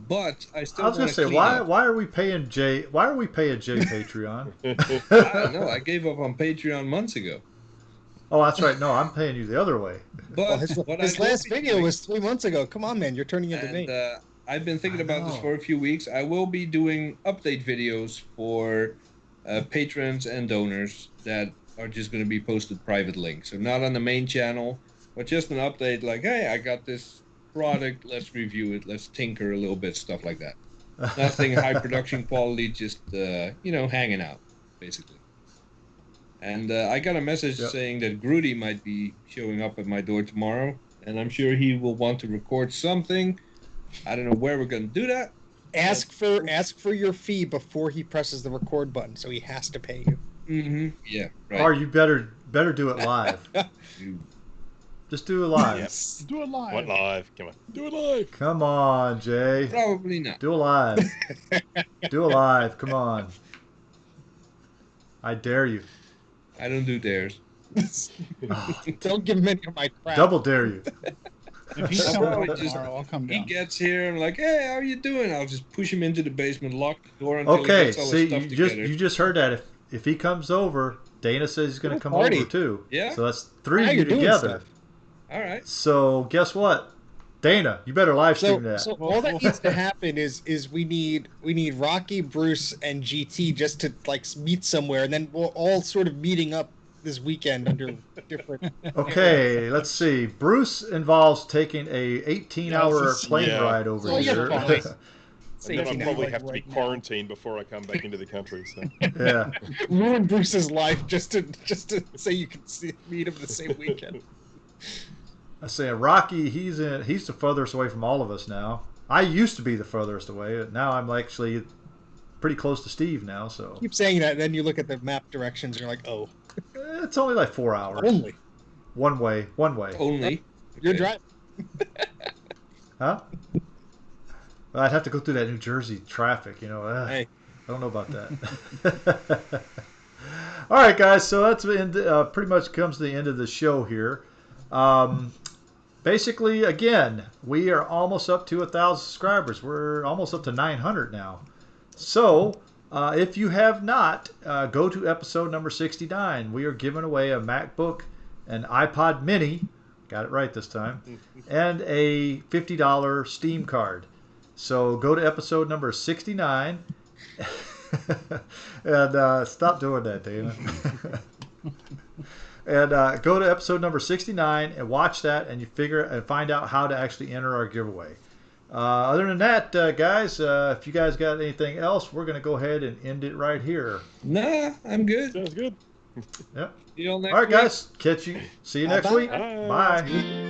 but I still I was want gonna say clean why up. why are we paying Jay Patreon? I don't know. I gave up on Patreon months ago. Oh, that's right. No, I'm paying you the other way. But Well, his what his I will last be video doing- was 3 months ago. Come on, man, you're turning into me. and I've been thinking I about this know. for a few weeks. I will be doing update videos for patrons and donors that are just going to be posted private links. So not on the main channel, but just an update like, hey, I got this product. Let's review it. Let's tinker a little bit, stuff like that. Nothing high production quality, just hanging out, basically. And I got a message Yep. saying that Grudy might be showing up at my door tomorrow, and I'm sure he will want to record something. I don't know where we're going to do that. Ask for your fee before he presses the record button, so he has to pay you. Mm-hmm. Yeah, right. Or you better do it live. You- Just do it live. Yep. Do it live. What live? Come on. Do it live. Come on, Jay. Probably not. Do it live. Do it live. Come on. I dare you. I don't do dares. Don't give him any of my crap. Double dare you. If he's I'll coming probably over just- tomorrow, I'll come He down. gets here, I'm like, hey, how are you doing? I'll just push him into the basement, lock the door until he Okay, gets all see, his stuff together. you just heard that. If he comes over, Dana says he's going to come Party. over too. Yeah. So that's three Now of you you're doing together. stuff. All right. So guess what, Dana? You better live stream that. So all that needs to happen is we need Rocky, Bruce, and GT just to like meet somewhere, and then we're all sort of meeting up this weekend under different. Okay, let's see. Bruce involves taking a 18-hour plane Yeah. ride over Oh, yeah, here. fine. And then I'll 18 probably hours have to be right now. quarantined before I come back into the country. So. Yeah. Ruin Bruce's life just to say you can meet him the same weekend. I say Rocky. He's the furthest away from all of us now. I used to be the furthest away. Now I'm actually pretty close to Steve now. So Keep saying that, and then you look at the map directions, and you're like, oh, it's only like 4 hours. only One way. Only. you're Okay. driving. Huh? Well, I'd have to go through that New Jersey traffic, you know. Hey. I don't know about that. All right, guys. So that's pretty much comes to the end of the show here. Basically, again, we are almost up to 1,000 subscribers. We're almost up to 900 now. So if you have not, go to episode number 69. We are giving away a MacBook, an iPod Mini, Got it right this time. And a $50 Steam card. So go to episode number 69. And stop doing that, Dana. And go to episode number 69 and watch that, and you find out how to actually enter our giveaway. Other than that, guys, if you guys got anything else, we're going to go ahead and end it right here. Nah, I'm good. Sounds good. Yep. See you all next All right, week. guys. See you next week. Bye. Bye.